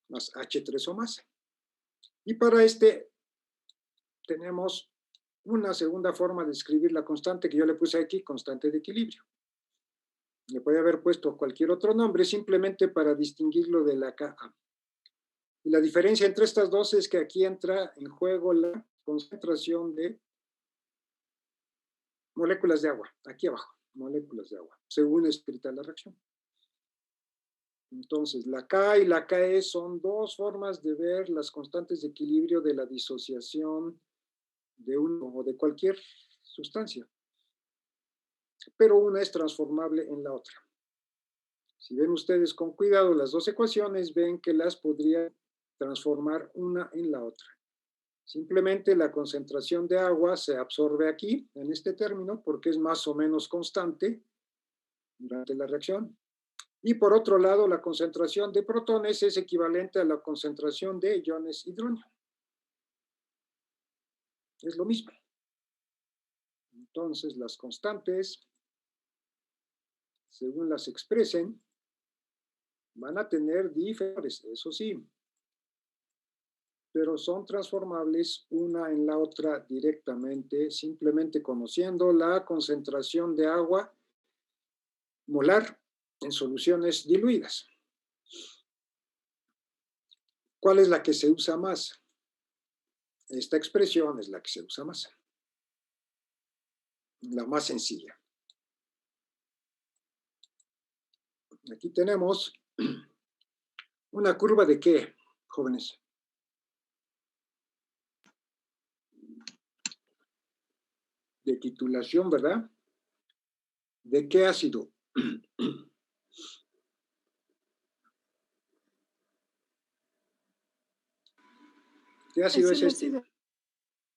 más H3 o más. Y para este tenemos una segunda forma de escribir la constante que yo le puse aquí, constante de equilibrio. Le puede haber puesto cualquier otro nombre simplemente para distinguirlo de la Ka. Y la diferencia entre estas dos es que aquí entra en juego la concentración de moléculas de agua, aquí abajo, moléculas de agua, según escrita la reacción. Entonces, la K y la KE son dos formas de ver las constantes de equilibrio de la disociación de uno o de cualquier sustancia. Pero una es transformable en la otra. Si ven ustedes con cuidado las dos ecuaciones, ven que las podría transformar una en la otra. Simplemente la concentración de agua se absorbe aquí, en este término, porque es más o menos constante durante la reacción. Y por otro lado, la concentración de protones es equivalente a la concentración de iones hidrógeno. Es lo mismo. Entonces, las constantes, según las expresen, van a tener diferentes, eso sí, pero son transformables una en la otra directamente, simplemente conociendo la concentración de agua molar en soluciones diluidas. ¿Cuál es la que se usa más? Esta expresión es la que se usa más. La más sencilla. Aquí tenemos una curva de ¿qué, jóvenes? De titulación, ¿verdad? ¿De qué ácido? ¿Qué ácido es el este? ácido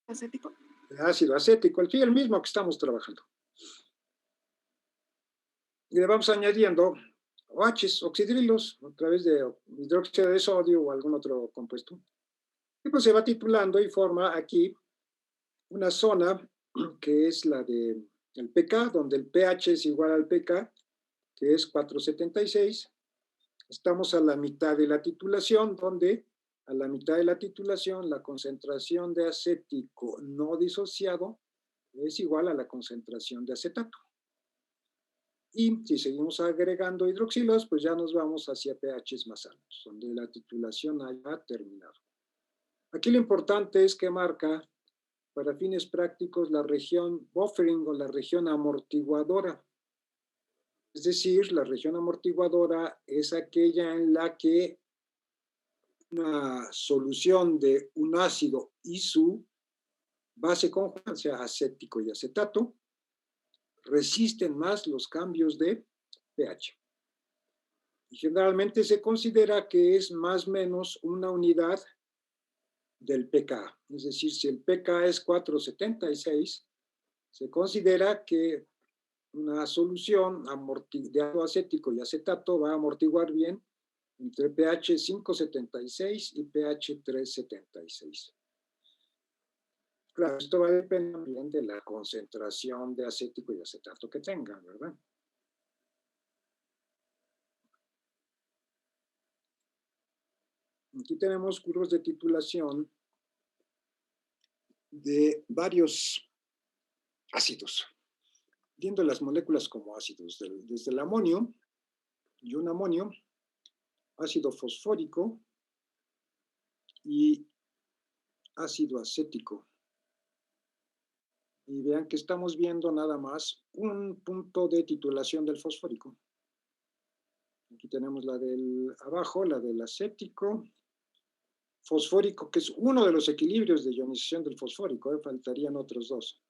acético. El ácido acético, el mismo que estamos trabajando. Y le vamos añadiendo OHs, oxidrilos, a través de hidróxido de sodio o algún otro compuesto. Y pues se va titulando y forma aquí una zona que es la de el pK, donde el pH es igual al pK, que es 476. Estamos a la mitad de la titulación, donde a la mitad de la titulación la concentración de acético no disociado es igual a la concentración de acetato. Y si seguimos agregando hidroxilos, pues ya nos vamos hacia pHs más altos, donde la titulación haya terminado. Aquí lo importante es que marca, para fines prácticos, la región buffering o la región amortiguadora. Es decir, la región amortiguadora es aquella en la que una solución de un ácido y su base conjugada, o sea, acético y acetato, resisten más los cambios de pH. Y generalmente se considera que es más o menos una unidad del pK. Es decir, si el pK es 476, se considera que una solución de ácido acético y acetato va a amortiguar bien entre pH 576 y pH 376. Claro, esto va a depender también de la concentración de acético y acetato que tengan, ¿verdad? Aquí tenemos curvas de titulación de varios ácidos, viendo las moléculas como ácidos, desde el amonio y un amonio, ácido fosfórico y ácido acético. Y vean que estamos viendo nada más un punto de titulación del fosfórico. Aquí tenemos la del abajo, la del acético, fosfórico, que es uno de los equilibrios de ionización del fosfórico, faltarían otros dos,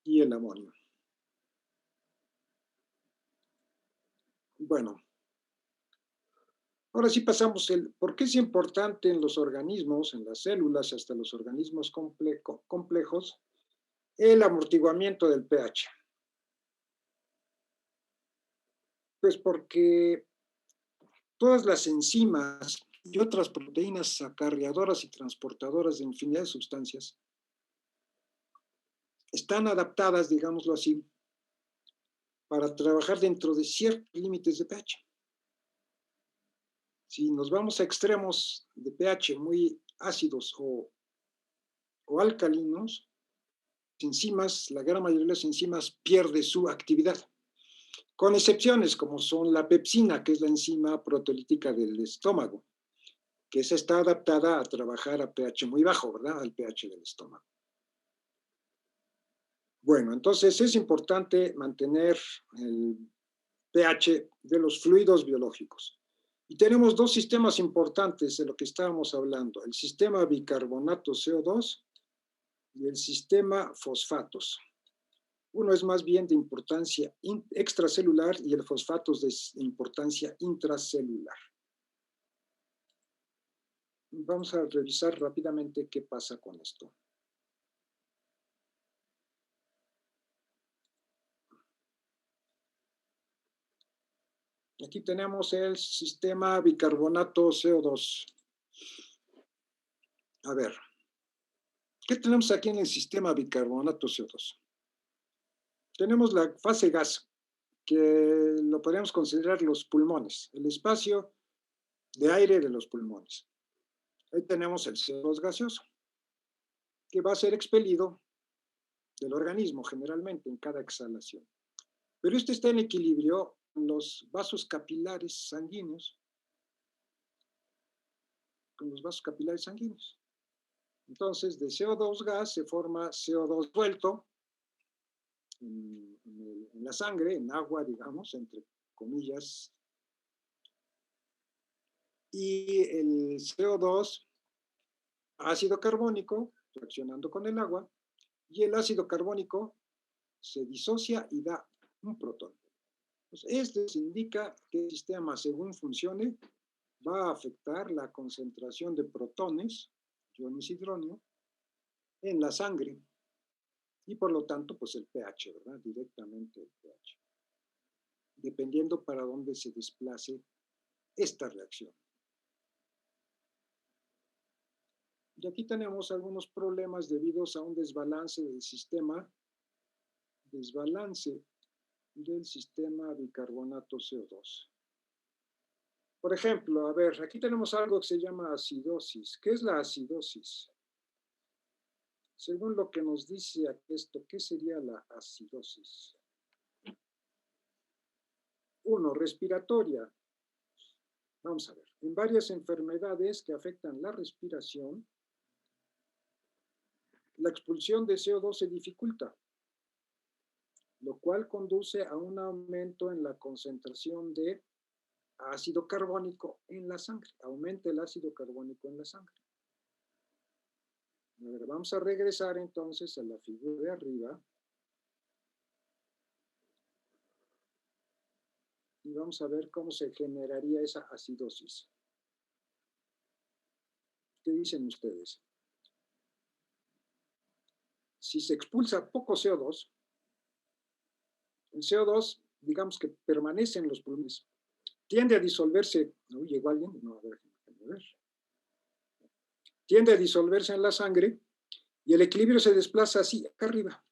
y el amonio. Bueno, ahora sí pasamos por qué es importante en los organismos, en las células, hasta los organismos complejos, el amortiguamiento del pH. Pues porque todas las enzimas y otras proteínas acarreadoras y transportadoras de infinidad de sustancias están adaptadas, digámoslo así, para trabajar dentro de ciertos límites de pH. Si nos vamos a extremos de pH muy ácidos o alcalinos, las enzimas, la gran mayoría de las enzimas pierde su actividad, con excepciones como son la pepsina, que es la enzima proteolítica del estómago, que esa está adaptada a trabajar a pH muy bajo, ¿verdad? Al pH del estómago. Bueno, entonces es importante mantener el pH de los fluidos biológicos. Y tenemos dos sistemas importantes de lo que estábamos hablando, el sistema bicarbonato CO2 y el sistema fosfatos. Uno es más bien de importancia extracelular y el fosfato es de importancia intracelular. Vamos a revisar rápidamente qué pasa con esto. Aquí tenemos el sistema bicarbonato CO2. A ver, ¿qué tenemos aquí en el sistema bicarbonato CO2? Tenemos la fase gas, que lo podemos considerar los pulmones, el espacio de aire de los pulmones. Ahí tenemos el CO2 gaseoso, que va a ser expelido del organismo generalmente en cada exhalación. Pero este está en equilibrio con los vasos capilares sanguíneos, Entonces, de CO2 gas se forma CO2 suelto en la sangre, en agua, digamos, entre comillas. Y el CO2, ácido carbónico, reaccionando con el agua, y el ácido carbónico se disocia y da un protón. Entonces, esto indica que el sistema, según funcione, va a afectar la concentración de protones, iones hidrógeno, en la sangre, y por lo tanto, pues el pH, ¿verdad? Directamente el pH, dependiendo para dónde se desplace esta reacción. Y aquí tenemos algunos problemas debidos a un desbalance del sistema bicarbonato CO2. Por ejemplo, a ver, aquí tenemos algo que se llama acidosis. ¿Qué es la acidosis? Según lo que nos dice esto, ¿qué sería la acidosis? 1, respiratoria. Vamos a ver, en varias enfermedades que afectan la respiración, la expulsión de CO2 se dificulta, lo cual conduce a un aumento en la concentración de ácido carbónico en la sangre. Aumenta el ácido carbónico en la sangre. A ver, vamos a regresar entonces a la figura de arriba. Y vamos a ver cómo se generaría esa acidosis. ¿Qué dicen ustedes? Si se expulsa poco CO2, el CO2, digamos que permanece en los pulmones, tiende a disolverse. Uy, ¿llegó alguien? No, a ver. Tiende a disolverse en la sangre y el equilibrio se desplaza así, acá arriba.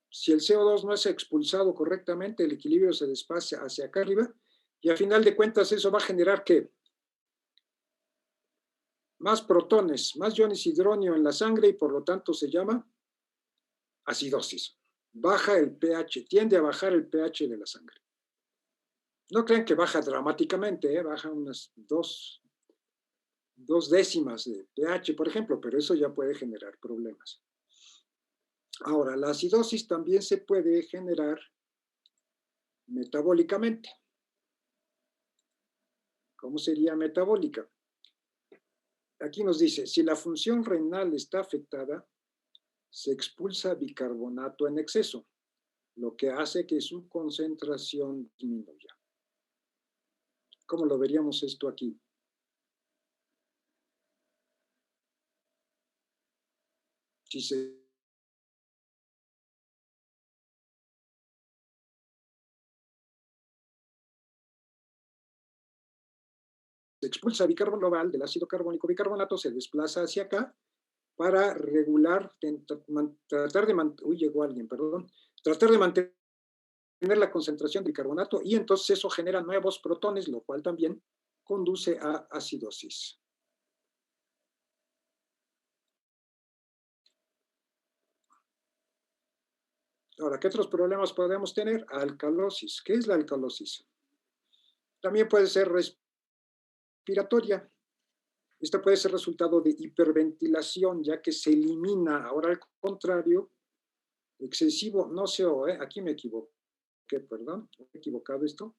Si el CO2 no es expulsado correctamente, el equilibrio se desplaza hacia acá arriba y a final de cuentas eso va a generar ¿qué? Más protones, más iones hidrógeno en la sangre y por lo tanto se llama acidosis. Baja el pH, tiende a bajar el pH de la sangre. No crean que baja dramáticamente, baja unas 2 décimas de pH, por ejemplo, pero eso ya puede generar problemas. Ahora, la acidosis también se puede generar metabólicamente. ¿Cómo sería metabólica? Aquí nos dice, si la función renal está afectada, se expulsa bicarbonato en exceso, lo que hace que su concentración disminuya. ¿Cómo lo veríamos esto aquí? Si se expulsa bicarbonato global del ácido carbónico bicarbonato, se desplaza hacia acá para regular, tratar de mantener la concentración de bicarbonato y entonces eso genera nuevos protones, lo cual también conduce a acidosis. Ahora, ¿qué otros problemas podemos tener? Alcalosis. ¿Qué es la alcalosis? También puede ser respiratoria. Esto puede ser resultado de hiperventilación, ya que se elimina, ahora al contrario, excesivo, no CO, aquí me equivoqué, perdón, he equivocado esto.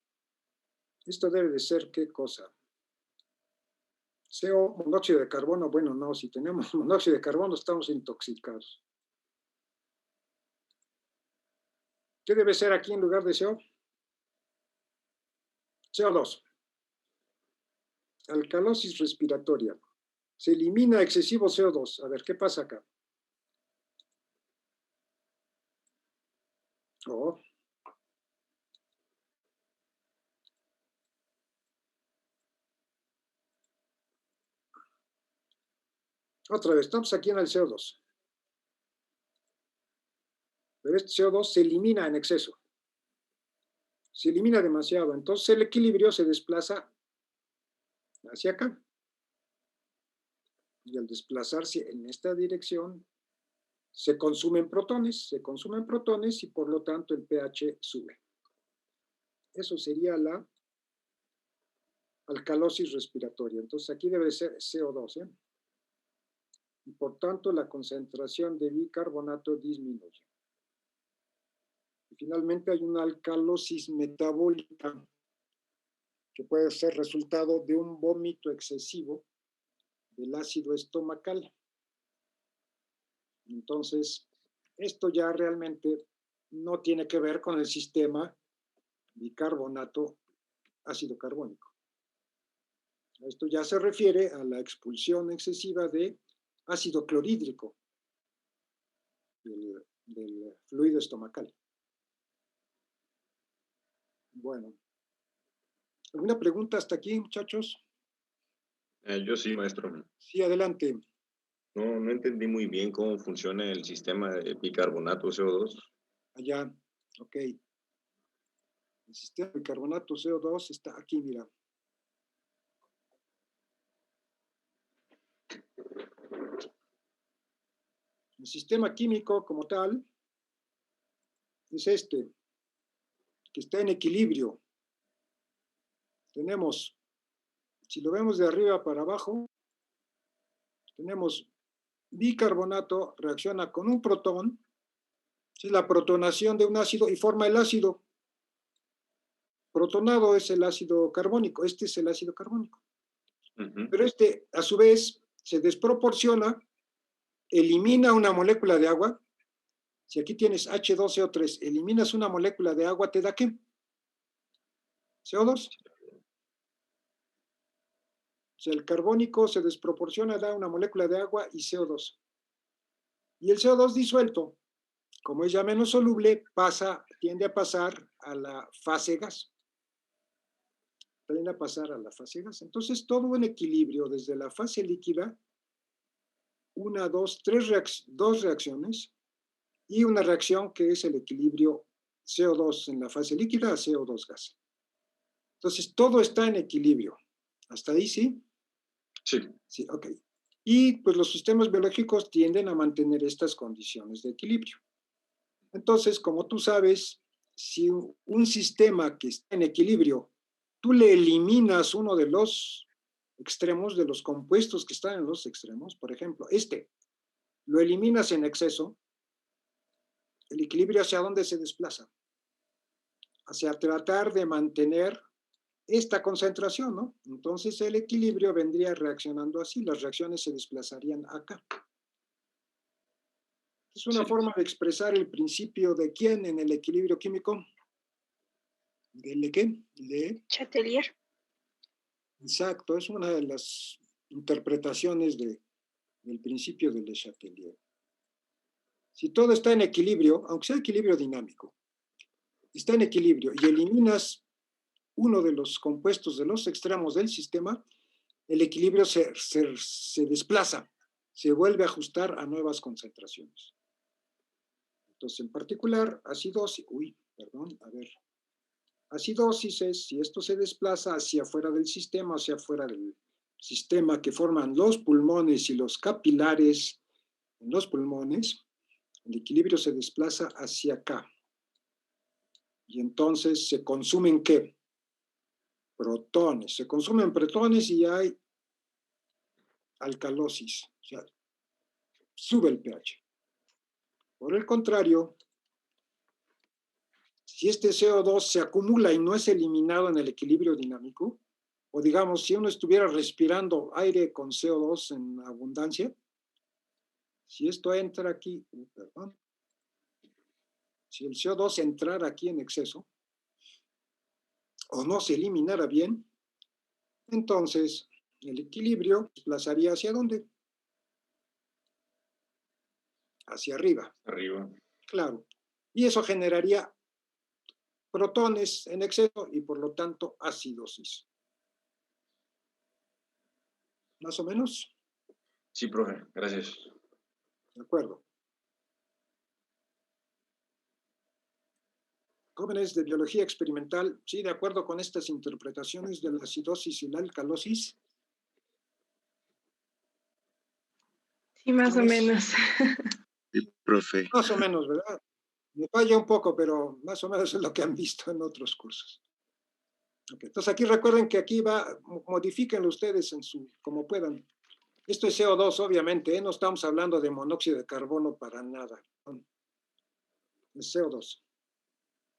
Esto debe de ser, ¿qué cosa? CO, monóxido de carbono, bueno, no, si tenemos monóxido de carbono estamos intoxicados. ¿Qué debe ser aquí en lugar de CO? CO2. Alcalosis respiratoria. Se elimina excesivo CO2. A ver, ¿qué pasa acá? Oh. Otra vez, estamos aquí en el CO2. Pero este CO2 se elimina en exceso. Se elimina demasiado. Entonces el equilibrio se desplaza hacia acá. Y al desplazarse en esta dirección, se consumen protones y por lo tanto el pH sube. Eso sería la alcalosis respiratoria. Entonces aquí debe ser CO2, ¿eh? Y por tanto la concentración de bicarbonato disminuye. Y finalmente hay una alcalosis metabólica que puede ser resultado de un vómito excesivo del ácido estomacal. Entonces, esto ya realmente no tiene que ver con el sistema bicarbonato ácido carbónico. Esto ya se refiere a la expulsión excesiva de ácido clorhídrico del fluido estomacal. Bueno, ¿alguna pregunta hasta aquí, muchachos? Yo sí, maestro. Sí, adelante. No entendí muy bien cómo funciona el sistema de bicarbonato CO2. Allá, ok. El sistema de bicarbonato CO2 está aquí, mira. El sistema químico como tal es este, que está en equilibrio. Tenemos, si lo vemos de arriba para abajo, tenemos bicarbonato reacciona con un protón, es la protonación de un ácido y forma el ácido. Protonado es el ácido carbónico, este es el ácido carbónico. Pero este, a su vez, se desproporciona, elimina una molécula de agua. Si aquí tienes H2CO3, eliminas una molécula de agua, ¿te da qué? CO2. O sea, el carbónico se desproporciona, da una molécula de agua y CO2. Y el CO2 disuelto, como es ya menos soluble, tiende a pasar a la fase gas. Tiende a pasar a la fase gas. Entonces, todo en equilibrio, desde la fase líquida, dos reacciones, y una reacción que es el equilibrio CO2 en la fase líquida a CO2 gas. Entonces, todo está en equilibrio. ¿Hasta ahí sí? Sí. Sí, ok. Y pues los sistemas biológicos tienden a mantener estas condiciones de equilibrio. Entonces, como tú sabes, si un sistema que está en equilibrio, tú le eliminas uno de los extremos, de los compuestos que están en los extremos, por ejemplo, lo eliminas en exceso, el equilibrio hacia dónde se desplaza, hacia tratar de mantener esta concentración, ¿no? Entonces el equilibrio vendría reaccionando así, las reacciones se desplazarían acá. Es una forma de expresar el principio de quién en el equilibrio químico. ¿De qué? De Chatelier. Exacto, es una de las interpretaciones del principio de Le Chatelier. Si todo está en equilibrio, aunque sea equilibrio dinámico, está en equilibrio y eliminas uno de los compuestos de los extremos del sistema, el equilibrio se desplaza, se vuelve a ajustar a nuevas concentraciones. Entonces, en particular, acidosis es si esto se desplaza hacia afuera del sistema, hacia afuera del sistema que forman los pulmones y los capilares en los pulmones, el equilibrio se desplaza hacia acá. Y entonces se consumen ¿qué? Protones. Se consumen protones y hay alcalosis, o sea, sube el pH. Por el contrario, si este CO2 se acumula y no es eliminado en el equilibrio dinámico, o digamos, si uno estuviera respirando aire con CO2 en abundancia, si esto entra aquí, si el CO2 entrara aquí en exceso, o no se eliminara bien, entonces el equilibrio se desplazaría ¿hacia dónde? Hacia arriba. Arriba. Claro. Y eso generaría protones en exceso y por lo tanto acidosis. ¿Más o menos? Sí, profe, gracias. De acuerdo. Jóvenes de biología experimental, sí, de acuerdo con estas interpretaciones de la acidosis y la alcalosis. Sí, más o ¿Quiénes? menos. Sí, profe. Más o menos, ¿verdad? Me falla un poco, pero más o menos es lo que han visto en otros cursos. Okay. Entonces aquí recuerden que aquí modifíquenlo ustedes como puedan. Esto es CO2, obviamente, ¿eh? No estamos hablando de monóxido de carbono para nada. Es CO2.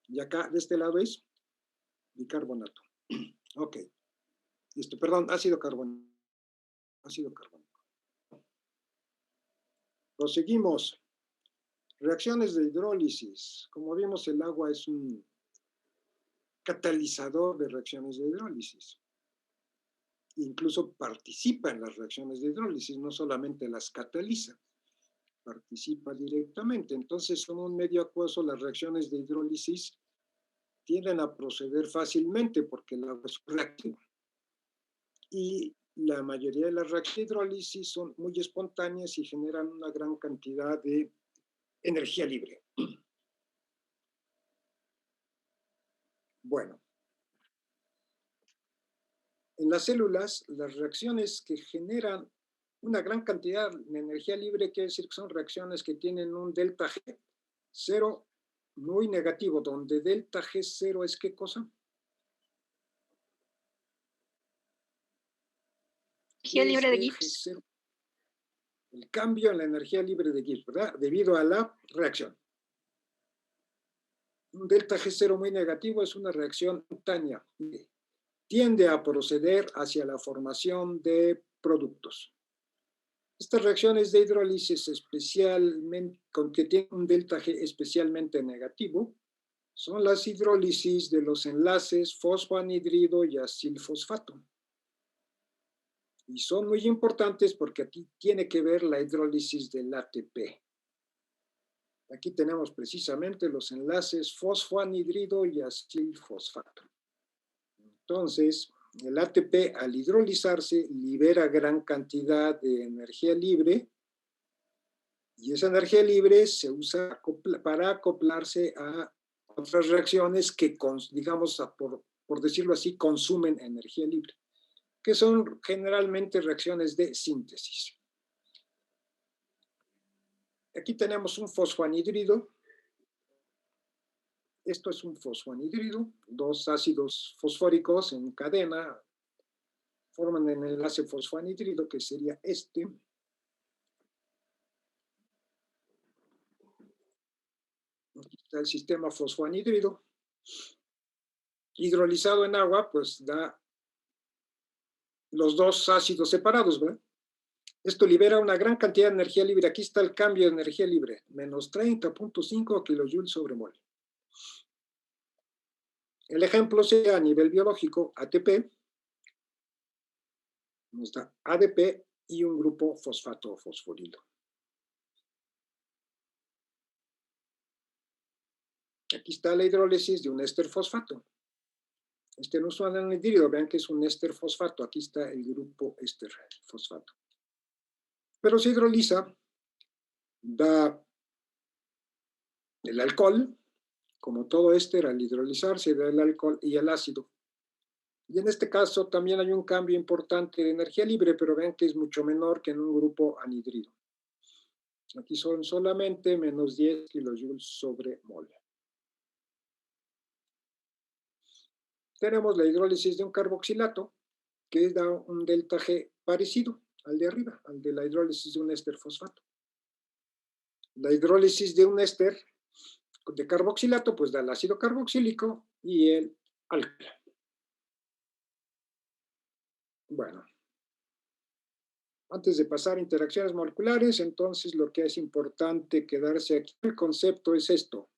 Y acá, de este lado es bicarbonato. Ok. Perdón, ácido carbónico. Ácido carbónico. Proseguimos. Reacciones de hidrólisis. Como vimos, el agua es un catalizador de reacciones de hidrólisis. Incluso participa en las reacciones de hidrólisis, no solamente las cataliza, participa directamente. Entonces, en un medio acuoso, las reacciones de hidrólisis tienden a proceder fácilmente porque el agua es reactiva. Y la mayoría de las reacciones de hidrólisis son muy espontáneas y generan una gran cantidad de energía libre. Bueno, en las células, las reacciones que generan una gran cantidad de energía libre quiere decir que son reacciones que tienen un delta G cero muy negativo, donde delta G cero es ¿qué cosa? Energía libre de Gibbs. G0? El cambio en la energía libre de Gibbs, ¿verdad? Debido a la reacción. Un delta G0 muy negativo es una reacción espontánea. Tiende a proceder hacia la formación de productos. Estas reacciones de hidrólisis especialmente, con que tienen un delta G especialmente negativo, son las hidrólisis de los enlaces fosfoanhidrido y acilfosfato. Y son muy importantes porque aquí tiene que ver la hidrólisis del ATP. Aquí tenemos precisamente los enlaces fosfoanhidrido y acilfosfato. Entonces, el ATP al hidrolizarse libera gran cantidad de energía libre y esa energía libre se usa para acoplarse a otras reacciones que, digamos, por decirlo así, consumen energía libre, que son generalmente reacciones de síntesis. Aquí tenemos un fosfoanhidrido. Esto es un fosfoanhidrido, dos ácidos fosfóricos en cadena forman el enlace fosfoanhidrido, que sería este. Aquí está el sistema fosfoanhidrido. Hidrolizado en agua, pues da los dos ácidos separados, ¿verdad? Esto libera una gran cantidad de energía libre. Aquí está el cambio de energía libre, menos 30.5 kilojoules sobre mol. El ejemplo sería a nivel biológico, ATP, nos da ADP y un grupo fosfato fosforilo. Aquí está la hidrólisis de un éster fosfato. Este no es un anhidrido, vean que es un éster fosfato. Aquí está el grupo éster fosfato. Pero se hidroliza, da el alcohol, como todo éster al hidrolizarse da el alcohol y el ácido. Y en este caso también hay un cambio importante de energía libre, pero vean que es mucho menor que en un grupo anhidrido. Aquí son solamente menos 10 kilojoules sobre mol. Tenemos la hidrólisis de un carboxilato, que da un delta G parecido al de arriba, al de la hidrólisis de un éster fosfato. La hidrólisis de un éster de carboxilato, pues da el ácido carboxílico y el alcohol. Bueno, antes de pasar a interacciones moleculares, entonces lo que es importante quedarse aquí, el concepto es esto,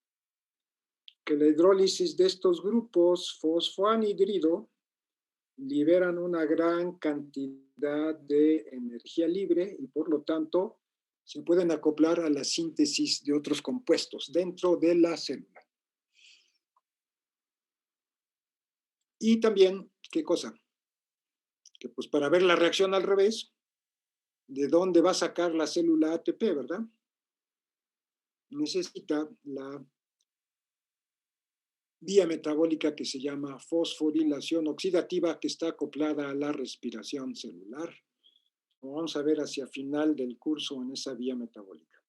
que la hidrólisis de estos grupos fosfoanhidrido liberan una gran cantidad de energía libre y por lo tanto se pueden acoplar a la síntesis de otros compuestos dentro de la célula. Y también, ¿qué cosa? Que pues para ver la reacción al revés, de dónde va a sacar la célula ATP, ¿verdad? Necesita la vía metabólica que se llama fosforilación oxidativa, que está acoplada a la respiración celular. Vamos a ver hacia final del curso en esa vía metabólica.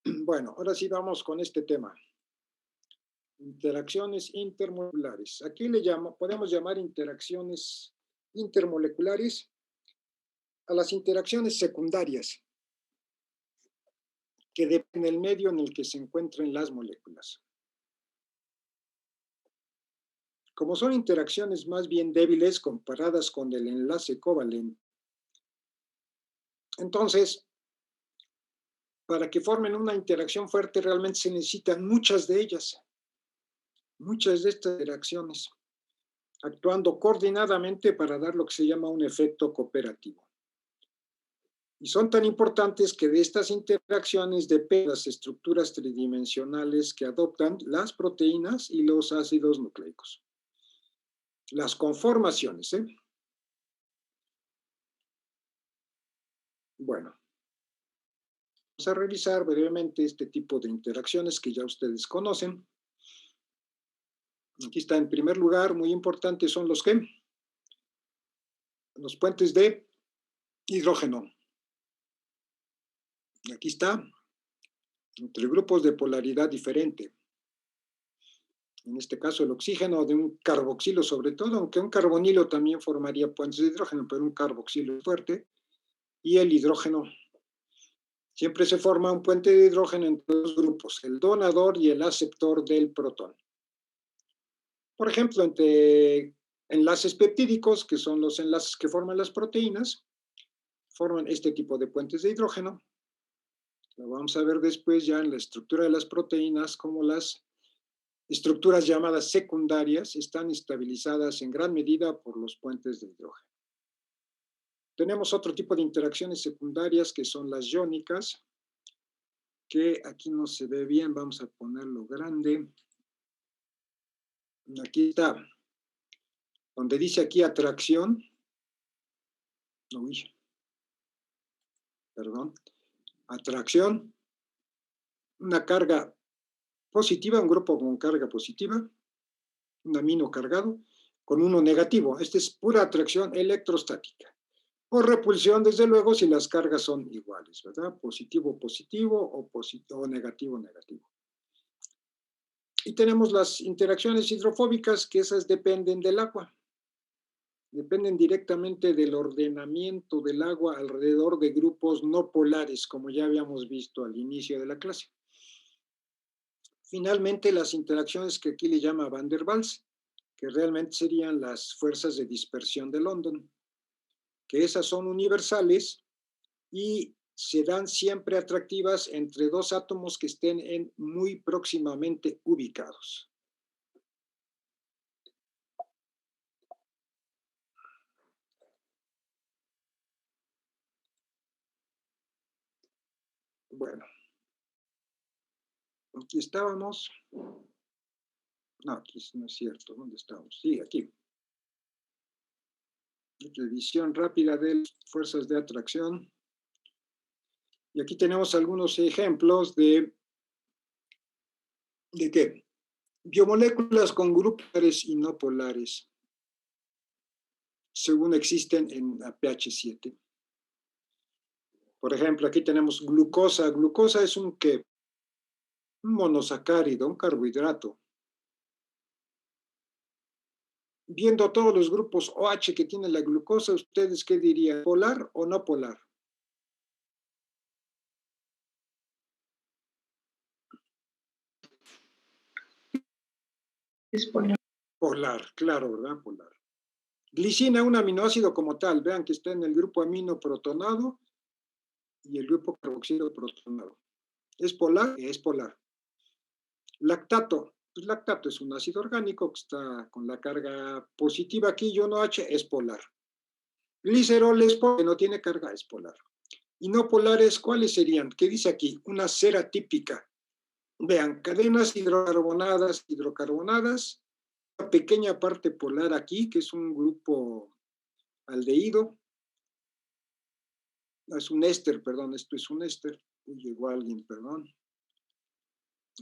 Bueno, ahora sí vamos con este tema. Interacciones intermoleculares. Aquí podemos llamar interacciones intermoleculares a las interacciones secundarias que dependen del medio en el que se encuentran las moléculas. Como son interacciones más bien débiles comparadas con el enlace covalente, entonces, para que formen una interacción fuerte realmente se necesitan muchas de ellas, muchas de estas interacciones, actuando coordinadamente para dar lo que se llama un efecto cooperativo. Y son tan importantes que de estas interacciones dependen las estructuras tridimensionales que adoptan las proteínas y los ácidos nucleicos. Las conformaciones, ¿eh? Bueno, vamos a revisar brevemente este tipo de interacciones que ya ustedes conocen. Aquí está en primer lugar, muy importantes son los puentes de hidrógeno. Aquí está, entre grupos de polaridad diferente. En este caso el oxígeno de un carboxilo sobre todo, aunque un carbonilo también formaría puentes de hidrógeno, pero un carboxilo es fuerte. Y el hidrógeno. Siempre se forma un puente de hidrógeno entre dos grupos, el donador y el aceptor del protón. Por ejemplo, entre enlaces peptídicos, que son los enlaces que forman las proteínas, forman este tipo de puentes de hidrógeno. Lo vamos a ver después ya en la estructura de las proteínas, como las estructuras llamadas secundarias están estabilizadas en gran medida por los puentes de hidrógeno. Tenemos otro tipo de interacciones secundarias que son las iónicas, que aquí no se ve bien, vamos a ponerlo grande. Aquí está, donde dice aquí atracción. Uy, perdón. Atracción, una carga positiva, un grupo con carga positiva, un amino cargado, con uno negativo. Esta es pura atracción electrostática. O repulsión, desde luego, si las cargas son iguales, ¿verdad? Positivo, positivo o negativo, negativo. Y tenemos las interacciones hidrofóbicas, que esas dependen del agua. Dependen directamente del ordenamiento del agua alrededor de grupos no polares, como ya habíamos visto al inicio de la clase. Finalmente, las interacciones que aquí le llama Van der Waals, que realmente serían las fuerzas de dispersión de London, que esas son universales y se dan siempre atractivas entre dos átomos que estén muy próximamente ubicados. Bueno, aquí estábamos. No, aquí no es cierto. ¿Dónde estamos? Sí, aquí. Revisión rápida de fuerzas de atracción. Y aquí tenemos algunos ejemplos de ¿qué? Biomoléculas con grupos polares y no polares, según existen en la pH 7. Por ejemplo, aquí tenemos glucosa. Glucosa es un monosacárido, un carbohidrato. Viendo todos los grupos OH que tiene la glucosa, ¿ustedes qué dirían? ¿Polar o no polar? Es polar. Polar, claro, ¿verdad? Polar. Glicina, un aminoácido como tal. Vean que está en el grupo amino protonado y el grupo carboxilo protonado. ¿Es polar? Es polar. Lactato. Pues lactato es un ácido orgánico que está con la carga positiva aquí, ion OH, es polar. Glicerol es polar, que no tiene carga, es polar. Y no polares, ¿cuáles serían? ¿Qué dice aquí? Una cera típica. Vean, cadenas hidrocarbonadas, una pequeña parte polar aquí, que es un grupo aldehído, es un éster, perdón, esto es un éster. Llegó alguien, perdón.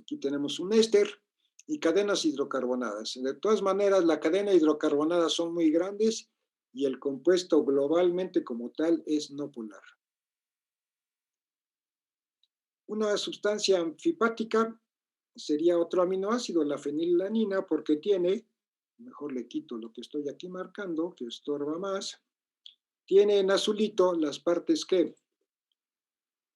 Aquí tenemos un éster y cadenas hidrocarbonadas. De todas maneras, la cadena hidrocarbonadas son muy grandes y el compuesto globalmente como tal es no polar. Una sustancia anfipática sería otro aminoácido, la fenilalanina, porque tiene, mejor le quito lo que estoy aquí marcando, que estorba más, tiene en azulito las partes que,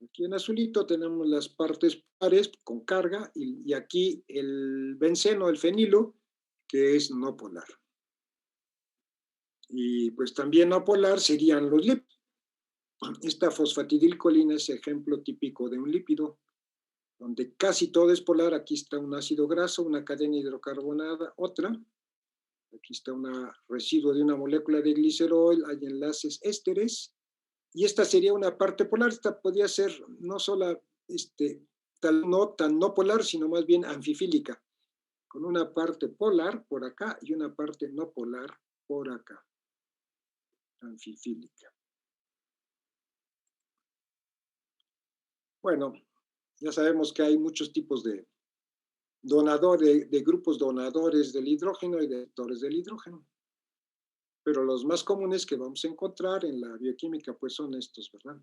aquí en azulito tenemos las partes pares con carga y aquí el benceno, el fenilo, que es no polar. Y pues también no polar serían los lípidos. Esta fosfatidilcolina es ejemplo típico de un lípido, donde casi todo es polar. Aquí está un ácido graso, una cadena hidrocarbonada, otra. Aquí está un residuo de una molécula de glicerol, hay enlaces ésteres. Y esta sería una parte polar. Esta podría ser no solo no tan no polar, sino más bien anfifílica, con una parte polar por acá y una parte no polar por acá. Anfifílica. Bueno, ya sabemos que hay muchos tipos de donadores, de grupos donadores del hidrógeno y de receptores del hidrógeno. Pero los más comunes que vamos a encontrar en la bioquímica pues son estos, ¿verdad?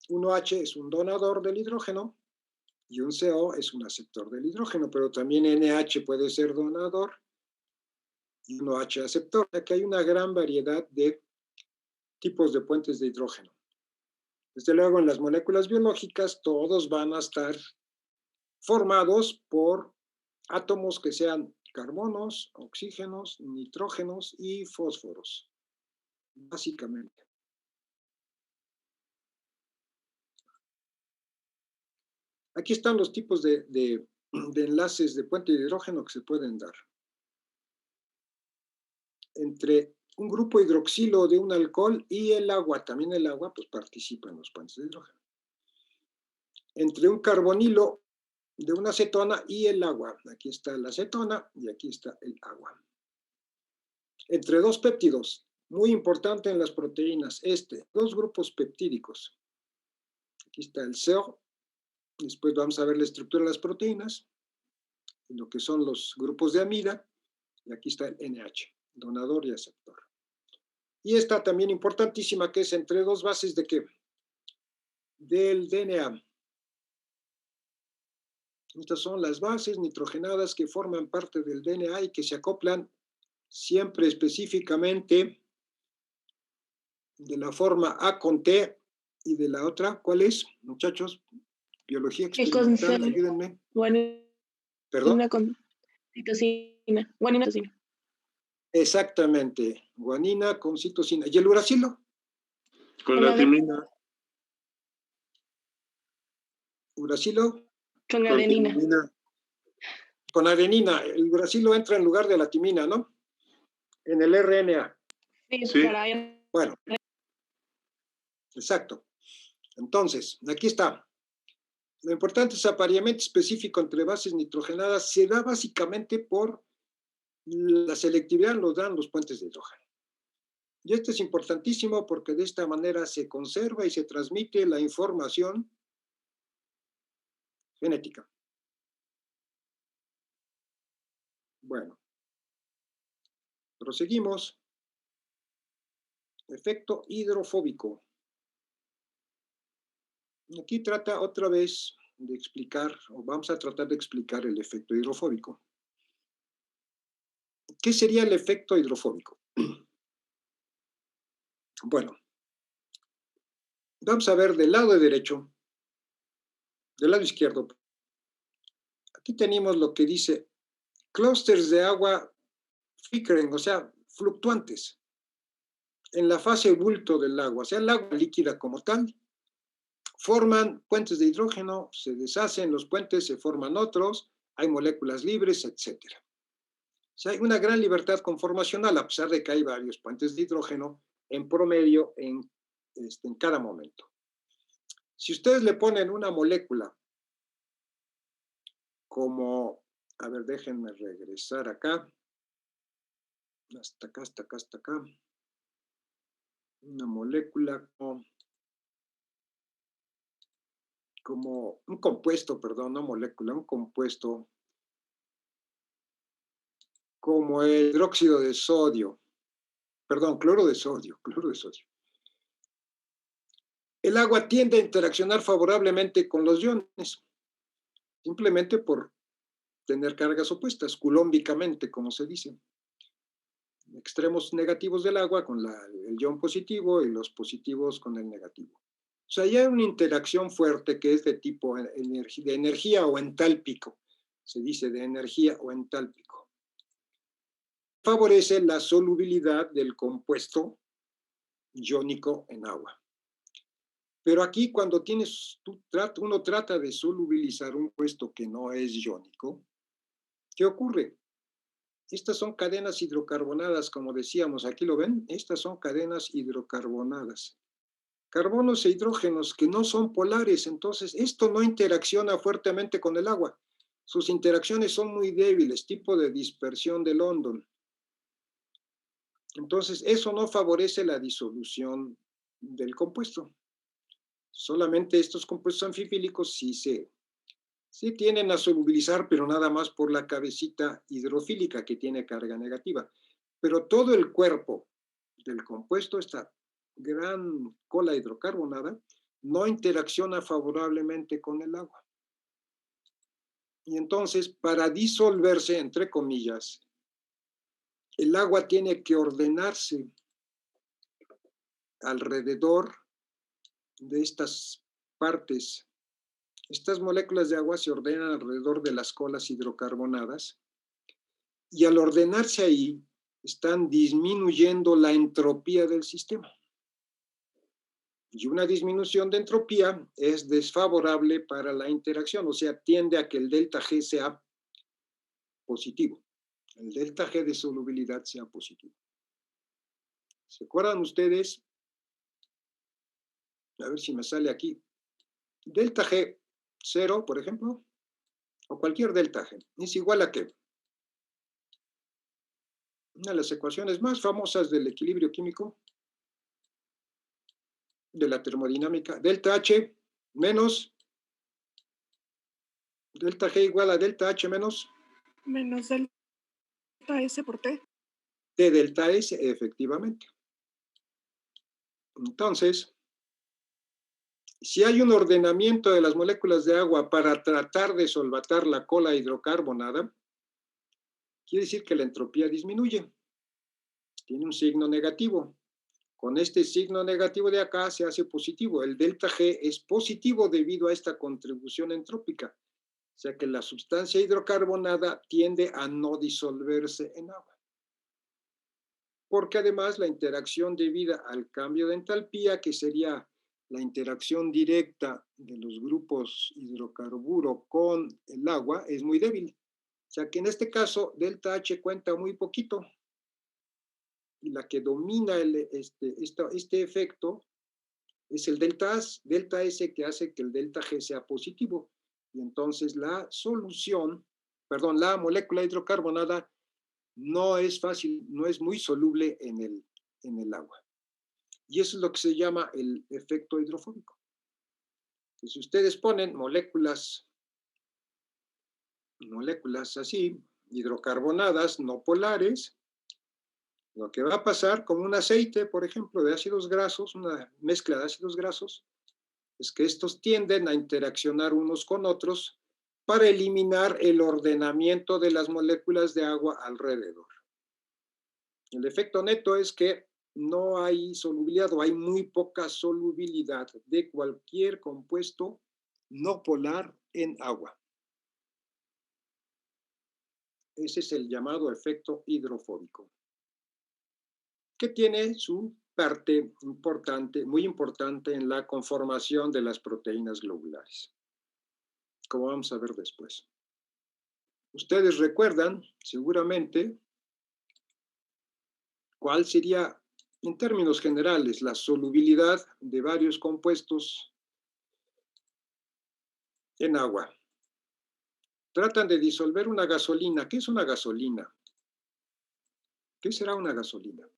1H es un donador del hidrógeno y un CO es un aceptor del hidrógeno, pero también NH puede ser donador y 1H aceptor. Aquí hay una gran variedad de tipos de puentes de hidrógeno. Desde luego, en las moléculas biológicas, todos van a estar formados por átomos que sean carbonos, oxígenos, nitrógenos y fósforos, básicamente. Aquí están los tipos de enlaces de puente de hidrógeno que se pueden dar. Entre un grupo hidroxilo de un alcohol y el agua, también el agua pues participa en los puentes de hidrógeno. Entre un carbonilo de una acetona y el agua, aquí está la acetona y aquí está el agua. Entre dos péptidos, muy importante en las proteínas, dos grupos peptídicos. Aquí está el CO, después vamos a ver la estructura de las proteínas, lo que son los grupos de amida, y aquí está el NH, donador y aceptor. Y esta también importantísima, que es entre dos bases de ¿qué? Del DNA. Estas son las bases nitrogenadas que forman parte del DNA y que se acoplan siempre específicamente de la forma A con T y de la otra, ¿cuál es, muchachos? Biología experimental, ayúdenme. Guanina. ¿Perdón? Con citosina. Guanina, citosina. Exactamente, guanina con citosina. ¿Y el uracilo? Con la timina. ¿Uracilo? Con Con adenina. timina. Con adenina. El uracilo entra en lugar de la timina, ¿no? En el RNA. Sí. Bueno, exacto. Entonces, aquí está. Lo importante es apareamiento específico entre bases nitrogenadas. Se da básicamente por la selectividad, lo dan los puentes de hidrógeno. Y esto es importantísimo porque de esta manera se conserva y se transmite la información genética. Bueno, proseguimos. Efecto hidrofóbico. Aquí trata otra vez de explicar, o vamos a tratar de explicar el efecto hidrofóbico. ¿Qué sería el efecto hidrofóbico? Bueno, vamos a ver del lado derecho, del lado izquierdo. Aquí tenemos lo que dice clústeres de agua flickering, o sea, fluctuantes, en la fase bulto del agua, o sea, el agua líquida como tal, forman puentes de hidrógeno, se deshacen los puentes, se forman otros, hay moléculas libres, etc. O sea, hay una gran libertad conformacional, a pesar de que hay varios puentes de hidrógeno en promedio en cada momento. Si ustedes le ponen una molécula como, a ver, déjenme regresar acá. hasta acá, hasta acá, hasta acá. Una molécula como un compuesto, perdón, no molécula, un compuesto como el hidróxido de sodio, perdón, cloro de sodio. El agua tiende a interaccionar favorablemente con los iones, simplemente por tener cargas opuestas, culómbicamente, como se dice. Extremos negativos del agua con el ion positivo y los positivos con el negativo. O sea, ya hay una interacción fuerte que es de tipo de energía o entálpico. Se dice de energía o entálpico. Favorece la solubilidad del compuesto iónico en agua. Pero aquí cuando uno trata de solubilizar un compuesto que no es iónico, ¿qué ocurre? Estas son cadenas hidrocarbonadas, como decíamos, aquí lo ven, estas son cadenas hidrocarbonadas. Carbonos e hidrógenos que no son polares, entonces esto no interacciona fuertemente con el agua. Sus interacciones son muy débiles, tipo de dispersión de London. Entonces, eso no favorece la disolución del compuesto. Solamente estos compuestos anfifílicos sí tienden a solubilizar, pero nada más por la cabecita hidrofílica que tiene carga negativa. Pero todo el cuerpo del compuesto, esta gran cola hidrocarbonada, no interacciona favorablemente con el agua. Y entonces, para disolverse, entre comillas, el agua tiene que ordenarse alrededor de estas partes. Estas moléculas de agua se ordenan alrededor de las colas hidrocarbonadas y al ordenarse ahí están disminuyendo la entropía del sistema. Y una disminución de entropía es desfavorable para la interacción, o sea, tiende a que el delta G sea positivo. El delta G de solubilidad sea positivo. ¿Se acuerdan ustedes? A ver si me sale aquí. Delta G 0, por ejemplo, o cualquier delta G, es igual a ¿qué? Una de las ecuaciones más famosas del equilibrio químico, de la termodinámica, delta H menos delta G igual a delta H menos delta S por T. T delta S, efectivamente. Entonces, si hay un ordenamiento de las moléculas de agua para tratar de solvatar la cola hidrocarbonada, quiere decir que la entropía disminuye. Tiene un signo negativo. Con este signo negativo de acá se hace positivo. El delta G es positivo debido a esta contribución entrópica. O sea que la sustancia hidrocarbonada tiende a no disolverse en agua. Porque además la interacción debida al cambio de entalpía, que sería la interacción directa de los grupos hidrocarburo con el agua, es muy débil. O sea que en este caso, delta H cuenta muy poquito. Y la que domina este efecto es el delta S, que hace que el delta G sea positivo. Y entonces la molécula hidrocarbonada no es fácil, no es muy soluble en el agua. Y eso es lo que se llama el efecto hidrofóbico. Entonces, si ustedes ponen moléculas así, hidrocarbonadas, no polares, lo que va a pasar con un aceite, por ejemplo, de ácidos grasos, una mezcla de ácidos grasos, es que estos tienden a interaccionar unos con otros para eliminar el ordenamiento de las moléculas de agua alrededor. El efecto neto es que no hay solubilidad o hay muy poca solubilidad de cualquier compuesto no polar en agua. Ese es el llamado efecto hidrofóbico, que tiene su parte importante, muy importante en la conformación de las proteínas globulares, como vamos a ver después. Ustedes recuerdan, seguramente, cuál sería, en términos generales, la solubilidad de varios compuestos en agua. Tratan de disolver una gasolina. ¿Qué es una gasolina? ¿Qué será una gasolina?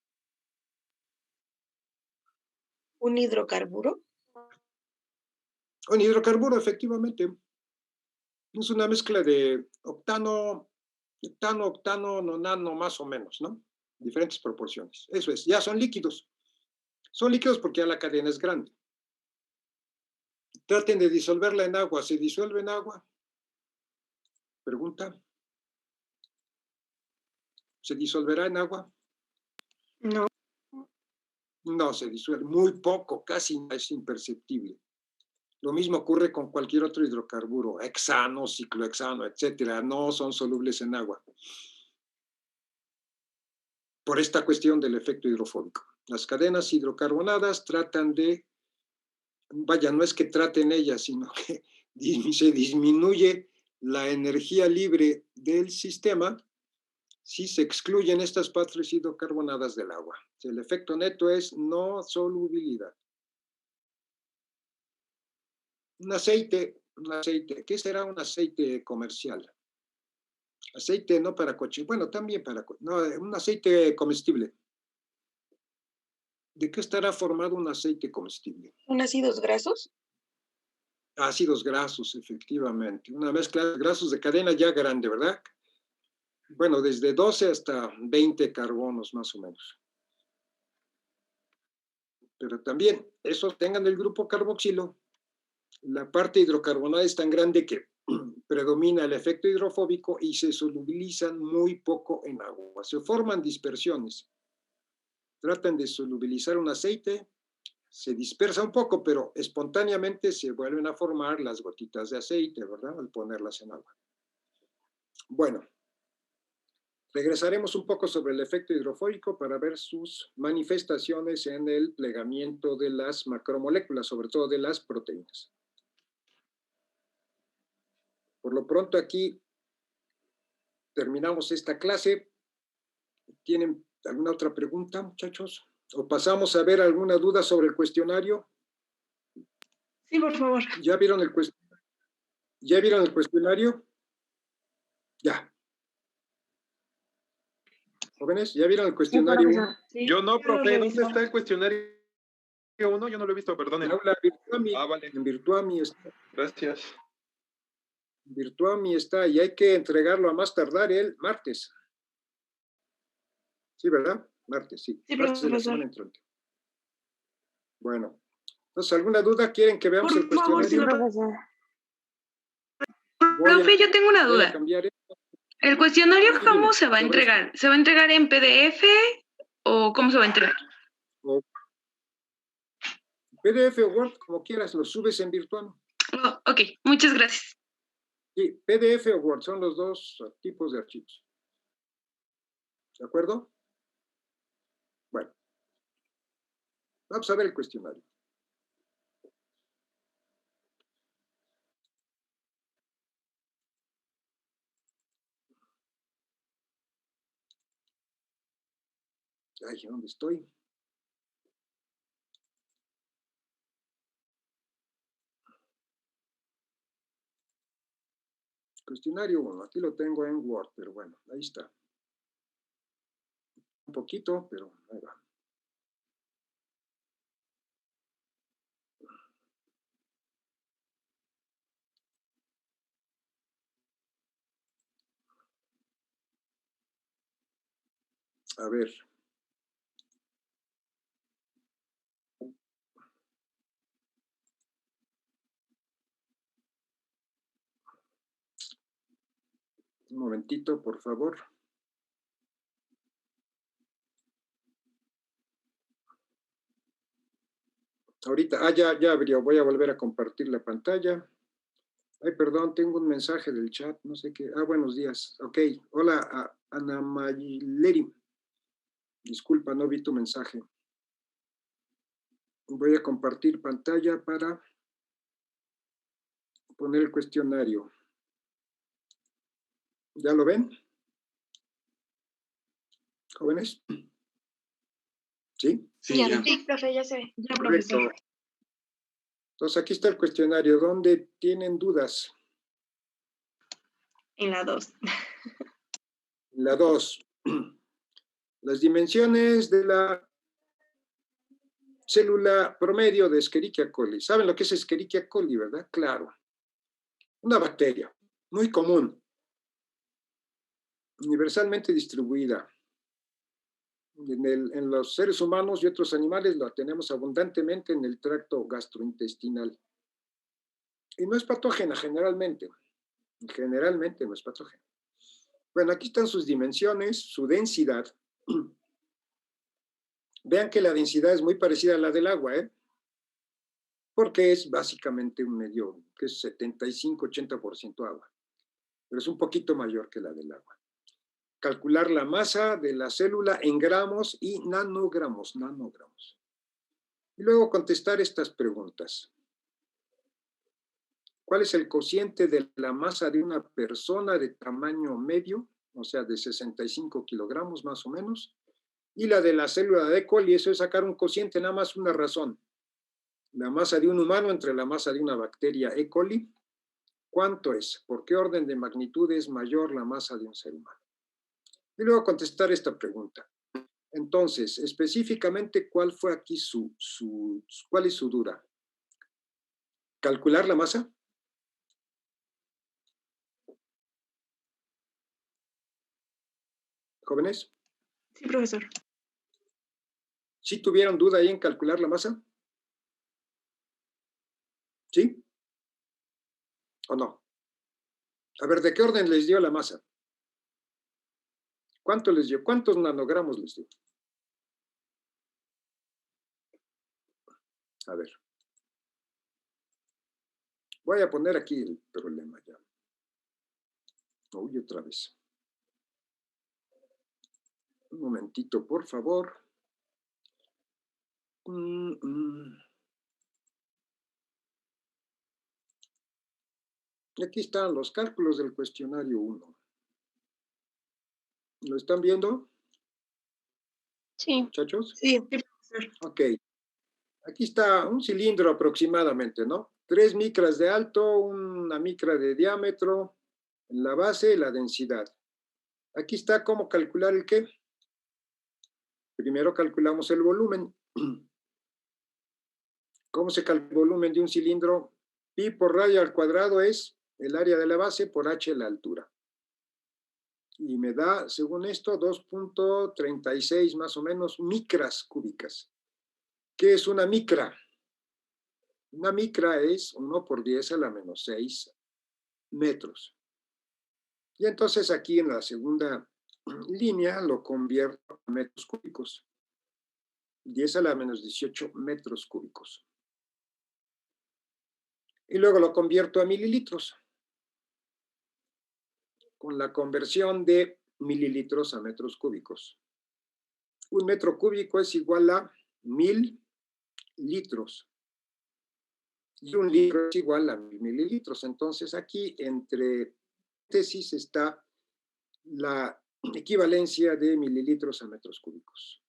¿Un hidrocarburo? Un hidrocarburo, efectivamente. Es una mezcla de octano, nonano, más o menos, ¿no? Diferentes proporciones. Eso es, ya son líquidos. Son líquidos porque ya la cadena es grande. Traten de disolverla en agua. ¿Se disuelve en agua? Pregunta. ¿Se disolverá en agua? No. No, se disuelve muy poco, casi es imperceptible. Lo mismo ocurre con cualquier otro hidrocarburo, hexano, ciclohexano, etcétera. No son solubles en agua. Por esta cuestión del efecto hidrofóbico. Las cadenas hidrocarbonadas tratan de, vaya, no es que traten ellas, sino que se disminuye la energía libre del sistema si se excluyen estas partes hidrocarbonadas del agua. El efecto neto es no solubilidad. Un aceite, ¿qué será un aceite comercial? Aceite no para coche, bueno, también para coche, no, un aceite comestible. ¿De qué estará formado un aceite comestible? ¿Son ácidos grasos? Ácidos grasos, efectivamente. Una mezcla de grasos de cadena ya grande, ¿verdad? Bueno, desde 12 hasta 20 carbonos, más o menos. Pero también, esos tengan el grupo carboxilo. La parte hidrocarbonada es tan grande que predomina el efecto hidrofóbico y se solubilizan muy poco en agua. Se forman dispersiones. Tratan de solubilizar un aceite, se dispersa un poco, pero espontáneamente se vuelven a formar las gotitas de aceite, ¿verdad? Al ponerlas en agua. Bueno, regresaremos un poco sobre el efecto hidrofóbico para ver sus manifestaciones en el plegamiento de las macromoléculas, sobre todo de las proteínas. Por lo pronto aquí terminamos esta clase. ¿Tienen alguna otra pregunta, muchachos? ¿O pasamos a ver alguna duda sobre el cuestionario? Sí, por favor. ¿Ya vieron el cuestionario? ¿Ya vieron el cuestionario? Ya. Jóvenes, ¿ya vieron el cuestionario 1? Sí, Yo no, ya lo profe, ¿dónde revisó. está el cuestionario 1? Yo no lo he visto, perdonen. Aula Virtuami. Ah, vale. En Virtuami está. Gracias. Virtuami está y hay que entregarlo a más tardar el martes. Sí, ¿verdad? Martes, sí. Sí, Martes de la profesor. semana entrante. Bueno. Entonces, ¿alguna duda? ¿Quieren que veamos el Por favor, cuestionario? sí, Profesor. Profe, yo tengo una voy a duda. cambiar esto. ¿El cuestionario Sí, cómo dime, se va a sobre entregar? ¿Se va a entregar en PDF o cómo se va a entregar? O PDF o Word, como quieras, lo subes en Virtuami. Oh, ok, muchas gracias. Sí, PDF o Word son los dos tipos de archivos. ¿De acuerdo? Bueno. Vamos a ver el cuestionario. Ay, ¿dónde estoy? Cuestionario 1, aquí lo tengo en Word, pero bueno, ahí está. Un poquito, pero ahí va. A ver. Un momentito, por favor. Ahorita, ya abrió. Voy a volver a compartir la pantalla. Ay, perdón, tengo un mensaje del chat, no sé qué. Buenos días. Ok, hola, Ana Mayleri. Disculpa, no vi tu mensaje. Voy a compartir pantalla para poner el cuestionario. ¿Ya lo ven? ¿Jóvenes? ¿Sí? Sí, ya. Sí, profe, ya se ve. Ya, Correcto. profesor. Entonces, aquí está el cuestionario. ¿Dónde tienen dudas? En la 2. La 2. Las dimensiones de la célula promedio de Escherichia coli. ¿Saben lo que es Escherichia coli, verdad? Claro. Una bacteria muy común, universalmente distribuida. En los seres humanos y otros animales la tenemos abundantemente en el tracto gastrointestinal. Y no es patógena generalmente. Generalmente no es patógena. Bueno, aquí están sus dimensiones, su densidad. Vean que la densidad es muy parecida a la del agua, ¿eh? Porque es básicamente un medio, que es 75-80% agua. Pero es un poquito mayor que la del agua. Calcular la masa de la célula en gramos y nanogramos. Y luego contestar estas preguntas. ¿Cuál es el cociente de la masa de una persona de tamaño medio? O sea, de 65 kilogramos más o menos. Y la de la célula de E. coli, eso es sacar un cociente, nada más una razón. La masa de un humano entre la masa de una bacteria E. coli. ¿Cuánto es? ¿Por qué orden de magnitud es mayor la masa de un ser humano? Y luego contestar esta pregunta. Entonces, específicamente, ¿cuál fue aquí cuál es su duda? ¿Calcular la masa? ¿Jóvenes? Sí, profesor. ¿Sí tuvieron duda ahí en calcular la masa? ¿Sí? ¿O no? A ver, ¿de qué orden les dio la masa? ¿Cuánto les dio? ¿Cuántos nanogramos les dio? A ver. Voy a poner aquí el problema ya. Uy, otra vez. Un momentito, por favor. Aquí están los cálculos del cuestionario 1. ¿Lo están viendo, Sí. muchachos? Sí, profesor. Ok. Aquí está un cilindro aproximadamente, ¿no? 3 micras de alto, una micra de diámetro, en la base, la densidad. Aquí está cómo calcular el qué. Primero calculamos el volumen. ¿Cómo se calcula el volumen de un cilindro? Pi por radio al cuadrado es el área de la base por h la altura. Y me da, según esto, 2.36 más o menos micras cúbicas. ¿Qué es una micra? Una micra es 1 por 10 a la menos 6 metros. Y entonces aquí en la segunda línea lo convierto a metros cúbicos. 10 a la menos 18 metros cúbicos. Y luego lo convierto a mililitros. Con la conversión de mililitros a metros cúbicos. Un metro cúbico es igual a 1000 litros. Y un litro es igual a 1000 mililitros. Entonces aquí entre paréntesis está la equivalencia de mililitros a metros cúbicos.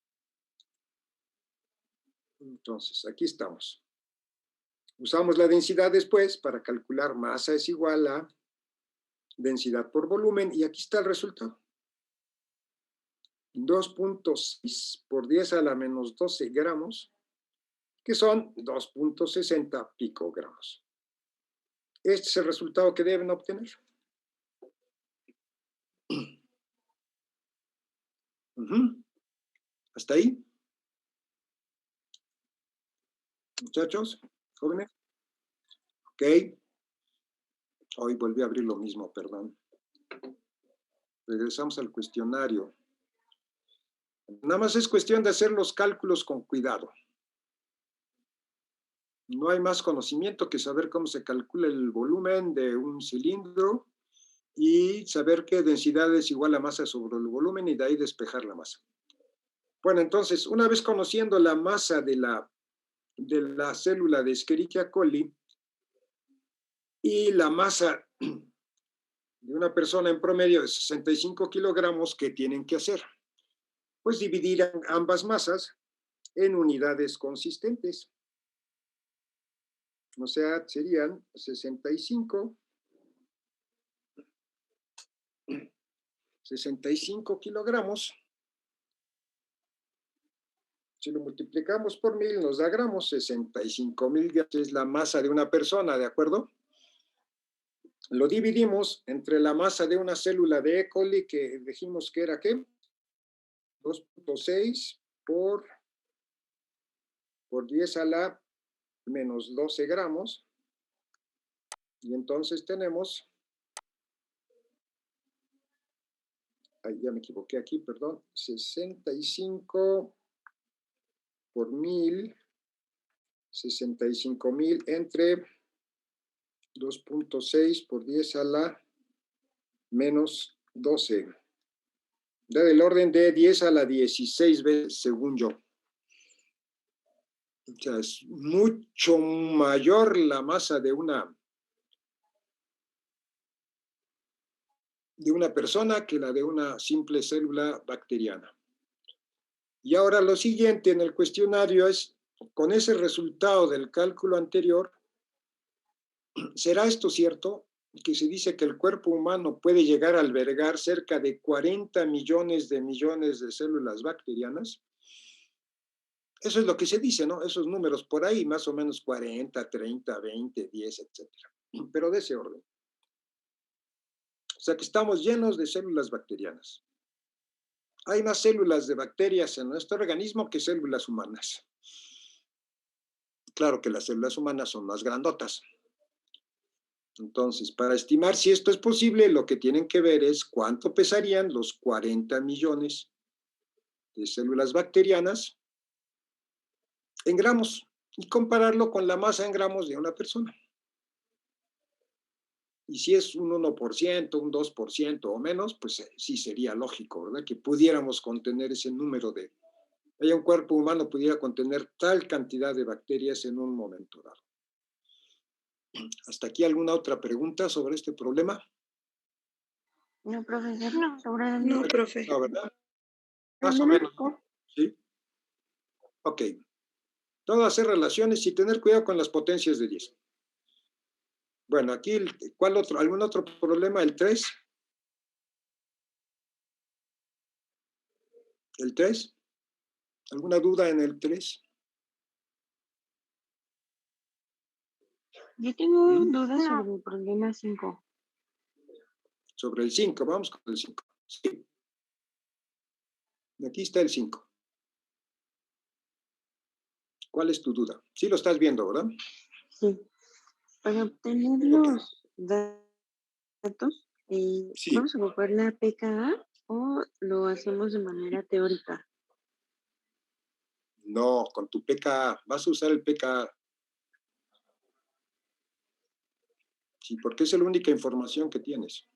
Entonces, aquí estamos. Usamos la densidad después para calcular masa es igual a densidad por volumen y aquí está el resultado. 2.6 por 10 a la menos 12 gramos, que son 2.60 picogramos. Este es el resultado que deben obtener. ¿Hasta ahí? Muchachos, jóvenes. Ok. Hoy volví a abrir lo mismo, perdón. Regresamos al cuestionario. Nada más es cuestión de hacer los cálculos con cuidado. No hay más conocimiento que saber cómo se calcula el volumen de un cilindro y saber qué densidad es igual a masa sobre el volumen y de ahí despejar la masa. Bueno, entonces, una vez conociendo la masa de la célula de Escherichia coli y la masa de una persona en promedio de 65 kilogramos, ¿qué tienen que hacer? Pues dividir ambas masas en unidades consistentes. O sea, serían 65 kilogramos Si lo multiplicamos por 1000 nos da gramos, 65,000 gramos es la masa de una persona, ¿de acuerdo? Lo dividimos entre la masa de una célula de E. coli que dijimos que era, ¿qué? 2.6 por 10 a la menos 12 gramos. Y entonces tenemos, ya me equivoqué aquí, perdón, 65 por 1000, 65,000 entre 2.6 por 10 a la menos 12. Da del orden de 10 a la 16 veces, según yo. O sea, es mucho mayor la masa de una persona que la de una simple célula bacteriana. Y ahora lo siguiente en el cuestionario es, con ese resultado del cálculo anterior, ¿será esto cierto? Que se dice que el cuerpo humano puede llegar a albergar cerca de 40 millones de células bacterianas. Eso es lo que se dice, ¿no? Esos números por ahí, más o menos 40, 30, 20, 10, etc. Pero de ese orden. O sea que estamos llenos de células bacterianas. Hay más células de bacterias en nuestro organismo que células humanas. Claro que las células humanas son más grandotas. Entonces, para estimar si esto es posible, lo que tienen que ver es cuánto pesarían los 40 millones de células bacterianas en gramos y compararlo con la masa en gramos de una persona. Y si es un 1%, un 2% o menos, pues sí sería lógico, ¿verdad? Que pudiéramos contener ese número de... un cuerpo humano pudiera contener tal cantidad de bacterias en un momento dado. ¿Hasta aquí alguna otra pregunta sobre este problema? No, profesor, no, No, profe. No, ¿verdad? Más o menos, ¿no? ¿Sí? Ok. Todo hacer relaciones y tener cuidado con las potencias de 10. Bueno, aquí, ¿cuál otro? ¿Algún otro problema? ¿El 3? ¿El 3? ¿Alguna duda en el 3? Yo tengo dudas sobre el problema 5. Sobre el 5, vamos con el 5. Sí. Aquí está el 5. ¿Cuál es tu duda? Sí lo estás viendo, ¿verdad? Sí. Para obtener los datos, Sí. ¿vamos a ocupar la pKa o lo hacemos de manera teórica? No, con tu pKa. Vas a usar el pKa. Sí, porque es la única información que tienes.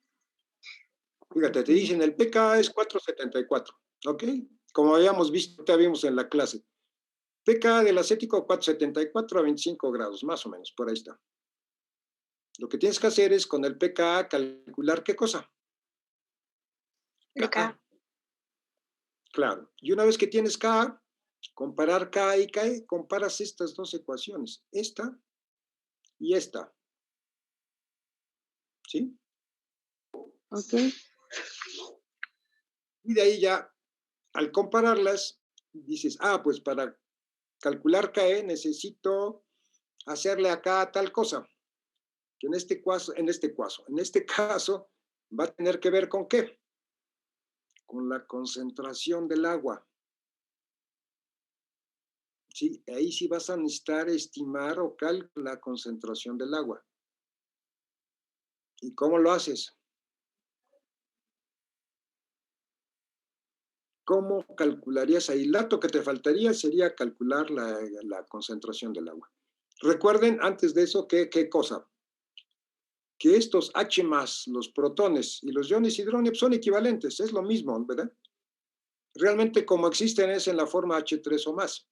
Fíjate, te dicen el pKa es 474, ¿ok? Como habíamos visto, te vimos en la clase. pKa del acético 474 a 25 grados, más o menos, por ahí está. Lo que tienes que hacer es con el pKa calcular ¿qué cosa? Ka. Claro. Y una vez que tienes Ka, comparar Ka y Ka, comparas estas dos ecuaciones, esta y esta. ¿Sí? Ok. Y de ahí ya, al compararlas, dices, pues para calcular KE necesito hacerle acá tal cosa. Que en este caso va a tener que ver con ¿qué? Con la concentración del agua. Sí, ahí sí vas a necesitar estimar o calcular la concentración del agua. ¿Y cómo lo haces? ¿Cómo calcularías ahí? El dato que te faltaría sería calcular la concentración del agua. Recuerden, antes de eso, ¿qué cosa? Que estos H+, los protones y los iones hidrógenos son equivalentes, es lo mismo, ¿verdad? Realmente como existen es en la forma H3 o más,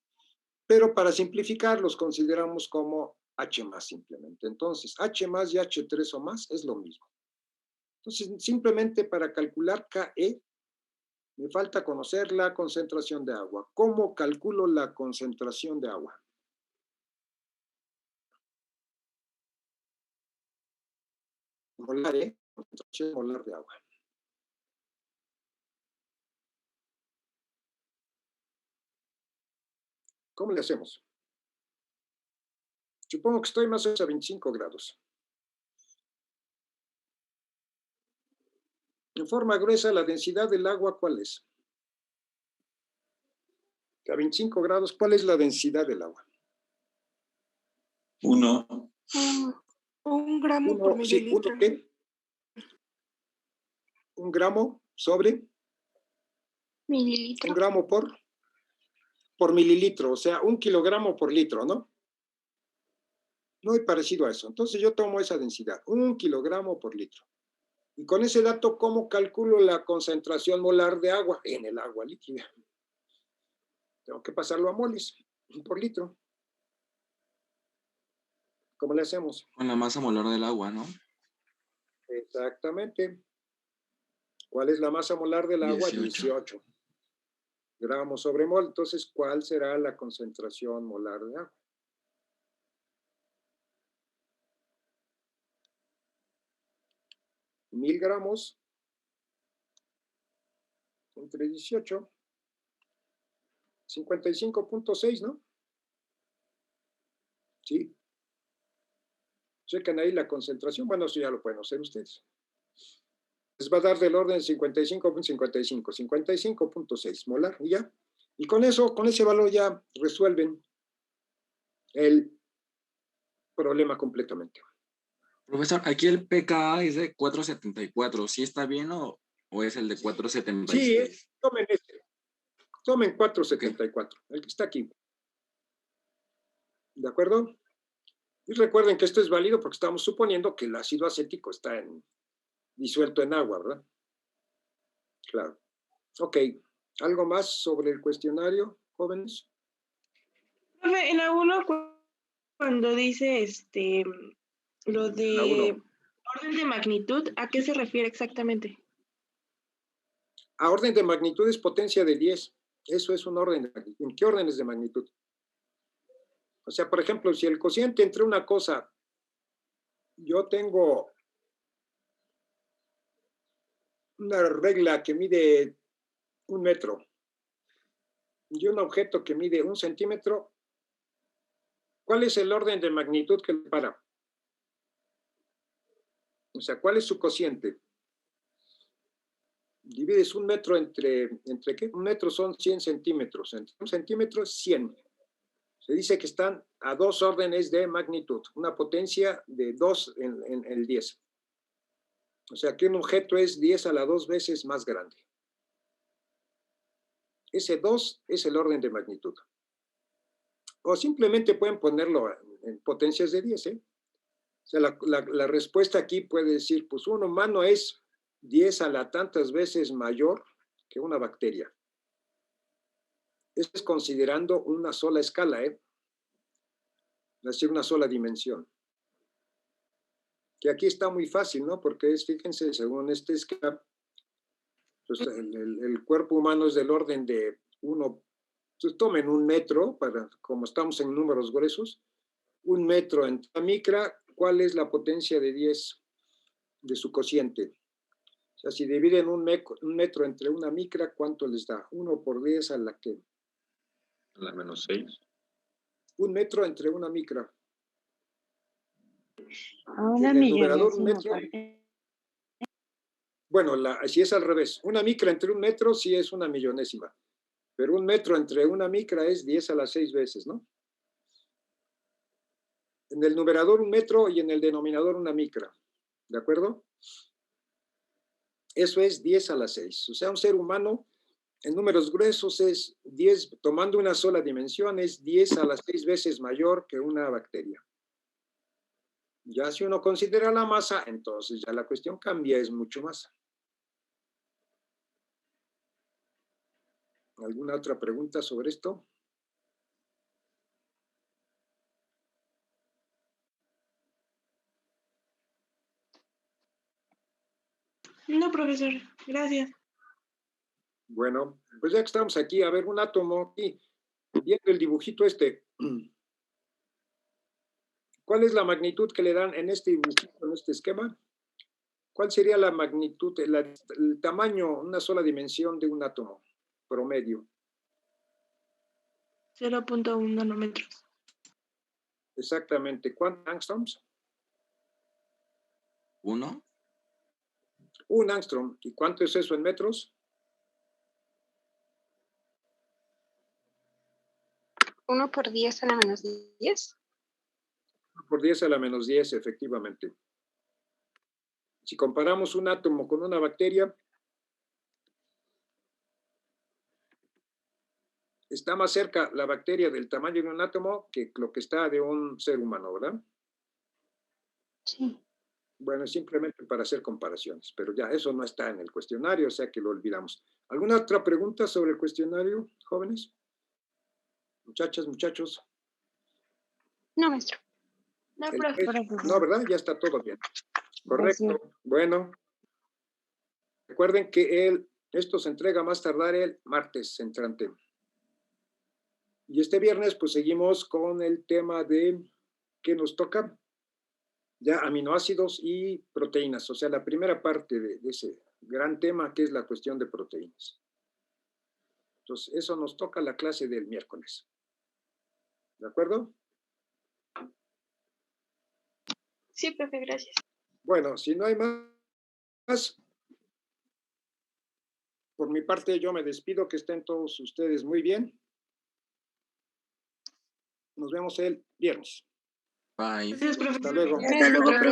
pero para simplificar los consideramos como H+, simplemente. Entonces, H+ y H3 o más es lo mismo. Entonces, simplemente para calcular KE, me falta conocer la concentración de agua. ¿Cómo calculo la concentración de agua? Molar, concentración molar de agua. ¿Cómo le hacemos? Supongo que estoy más o menos a 25 grados. En forma gruesa, la densidad del agua, ¿cuál es? A 25 grados, ¿cuál es la densidad del agua? 1. 1 gramo por Sí, mililitro. ¿1 qué? 1 gramo sobre Mililitro. 1 gramo por mililitro, o sea, 1 kilogramo por litro, ¿no? Muy parecido a eso. Entonces yo tomo esa densidad, 1 kilogramo por litro. Y con ese dato, ¿cómo calculo la concentración molar de agua en el agua líquida? Tengo que pasarlo a moles por litro. ¿Cómo le hacemos? Con la masa molar del agua, ¿no? Exactamente. ¿Cuál es la masa molar del agua? 18 gramos sobre mol. Entonces, ¿cuál será la concentración molar de agua? ¿1000 gramos entre 18? 55.6, ¿no? Sí. Chequen ahí la concentración. Bueno, eso ya lo pueden hacer ustedes. Les va a dar del orden 55.55, 55.6 molar, y ya. Y con eso, con ese valor ya resuelven el problema completamente. Profesor, aquí el pKa es de 474. ¿Sí está bien o es el de 476? Sí, tomen este. Tomen 474, el que está aquí. ¿De acuerdo? Y recuerden que esto es válido porque estamos suponiendo que el ácido acético está disuelto en agua, ¿verdad? Claro. Ok. ¿Algo más sobre el cuestionario, jóvenes? Profe, en la 1, cuando dice lo de orden de magnitud, ¿a qué se refiere exactamente? A orden de magnitud es potencia de 10. Eso es un orden de magnitud. ¿En qué órdenes de magnitud? O sea, por ejemplo, si el cociente entre una cosa, yo tengo una regla que mide 1 metro y un objeto que mide 1 centímetro, ¿cuál es el orden de magnitud que le para? O sea, ¿cuál es su cociente? Divides 1 metro ¿entre qué? 1 metro son 100 centímetros. Entre 1 centímetro es 100. Se dice que están a 2 órdenes de magnitud, una potencia de 2 en el 10. O sea que un objeto es 10 a la 2 veces más grande. Ese 2 es el orden de magnitud. O simplemente pueden ponerlo en potencias de 10, ¿eh? O sea, la respuesta aquí puede decir, pues un humano es 10 a la tantas veces mayor que una bacteria. Eso es considerando una sola escala, ¿eh? Es decir, una sola dimensión. Que aquí está muy fácil, ¿no? Porque es, fíjense, según este esquema, pues el cuerpo humano es del orden de 1, pues tomen 1 metro, como estamos en números gruesos, 1 metro en la micra, ¿cuál es la potencia de 10 de su cociente? O sea, si dividen 1 metro entre una micra, ¿cuánto les da? 1 por 10 a la que... A la menos 6. 1 metro entre una micra. A una En el numerador, 1 millonésima metro. parte. Bueno, si es al revés, una micra entre 1 metro sí es una millonésima, pero 1 metro entre una micra es 10 a la 6 veces, ¿no? En el numerador 1 metro y en el denominador una micra, ¿de acuerdo? Eso es 10 a la 6. O sea, un ser humano en números gruesos es 10, tomando una sola dimensión, es 10 a las 6 veces mayor que una bacteria. Ya si uno considera la masa, entonces ya la cuestión cambia, es mucho más. ¿Alguna otra pregunta sobre esto? No, profesor, gracias. Bueno, pues ya que estamos aquí, a ver, un átomo aquí, viendo el dibujito este. ¿Cuál es la magnitud que le dan en este dibujito, en este esquema? ¿Cuál sería la magnitud, el tamaño, una sola dimensión de un átomo promedio? 0.1 nanómetros. Exactamente. ¿Cuántos angstroms? 1. 1 angstrom. ¿Y cuánto es eso en metros? 1 por 10 a la menos 10. 1 por 10 a la menos 10, efectivamente. Si comparamos un átomo con una bacteria, está más cerca la bacteria del tamaño de un átomo que lo que está de un ser humano, ¿verdad? Sí. Bueno, simplemente para hacer comparaciones, pero ya eso no está en el cuestionario, o sea que lo olvidamos. ¿Alguna otra pregunta sobre el cuestionario, jóvenes? Muchachas, muchachos. No, maestro. No, El profe. test- no, ¿verdad? Ya está todo bien. Correcto. Bueno. Recuerden que esto se entrega más tardar el martes entrante. Y este viernes pues seguimos con el tema de ¿qué nos toca? Ya aminoácidos y proteínas, o sea, la primera parte de ese gran tema que es la cuestión de proteínas. Entonces, eso nos toca la clase del miércoles. ¿De acuerdo? Sí, profe, gracias. Bueno, si no hay más, por mi parte yo me despido, que estén todos ustedes muy bien. Nos vemos el viernes. Bye. Gracias, profe. Hasta luego. Hasta luego, profe.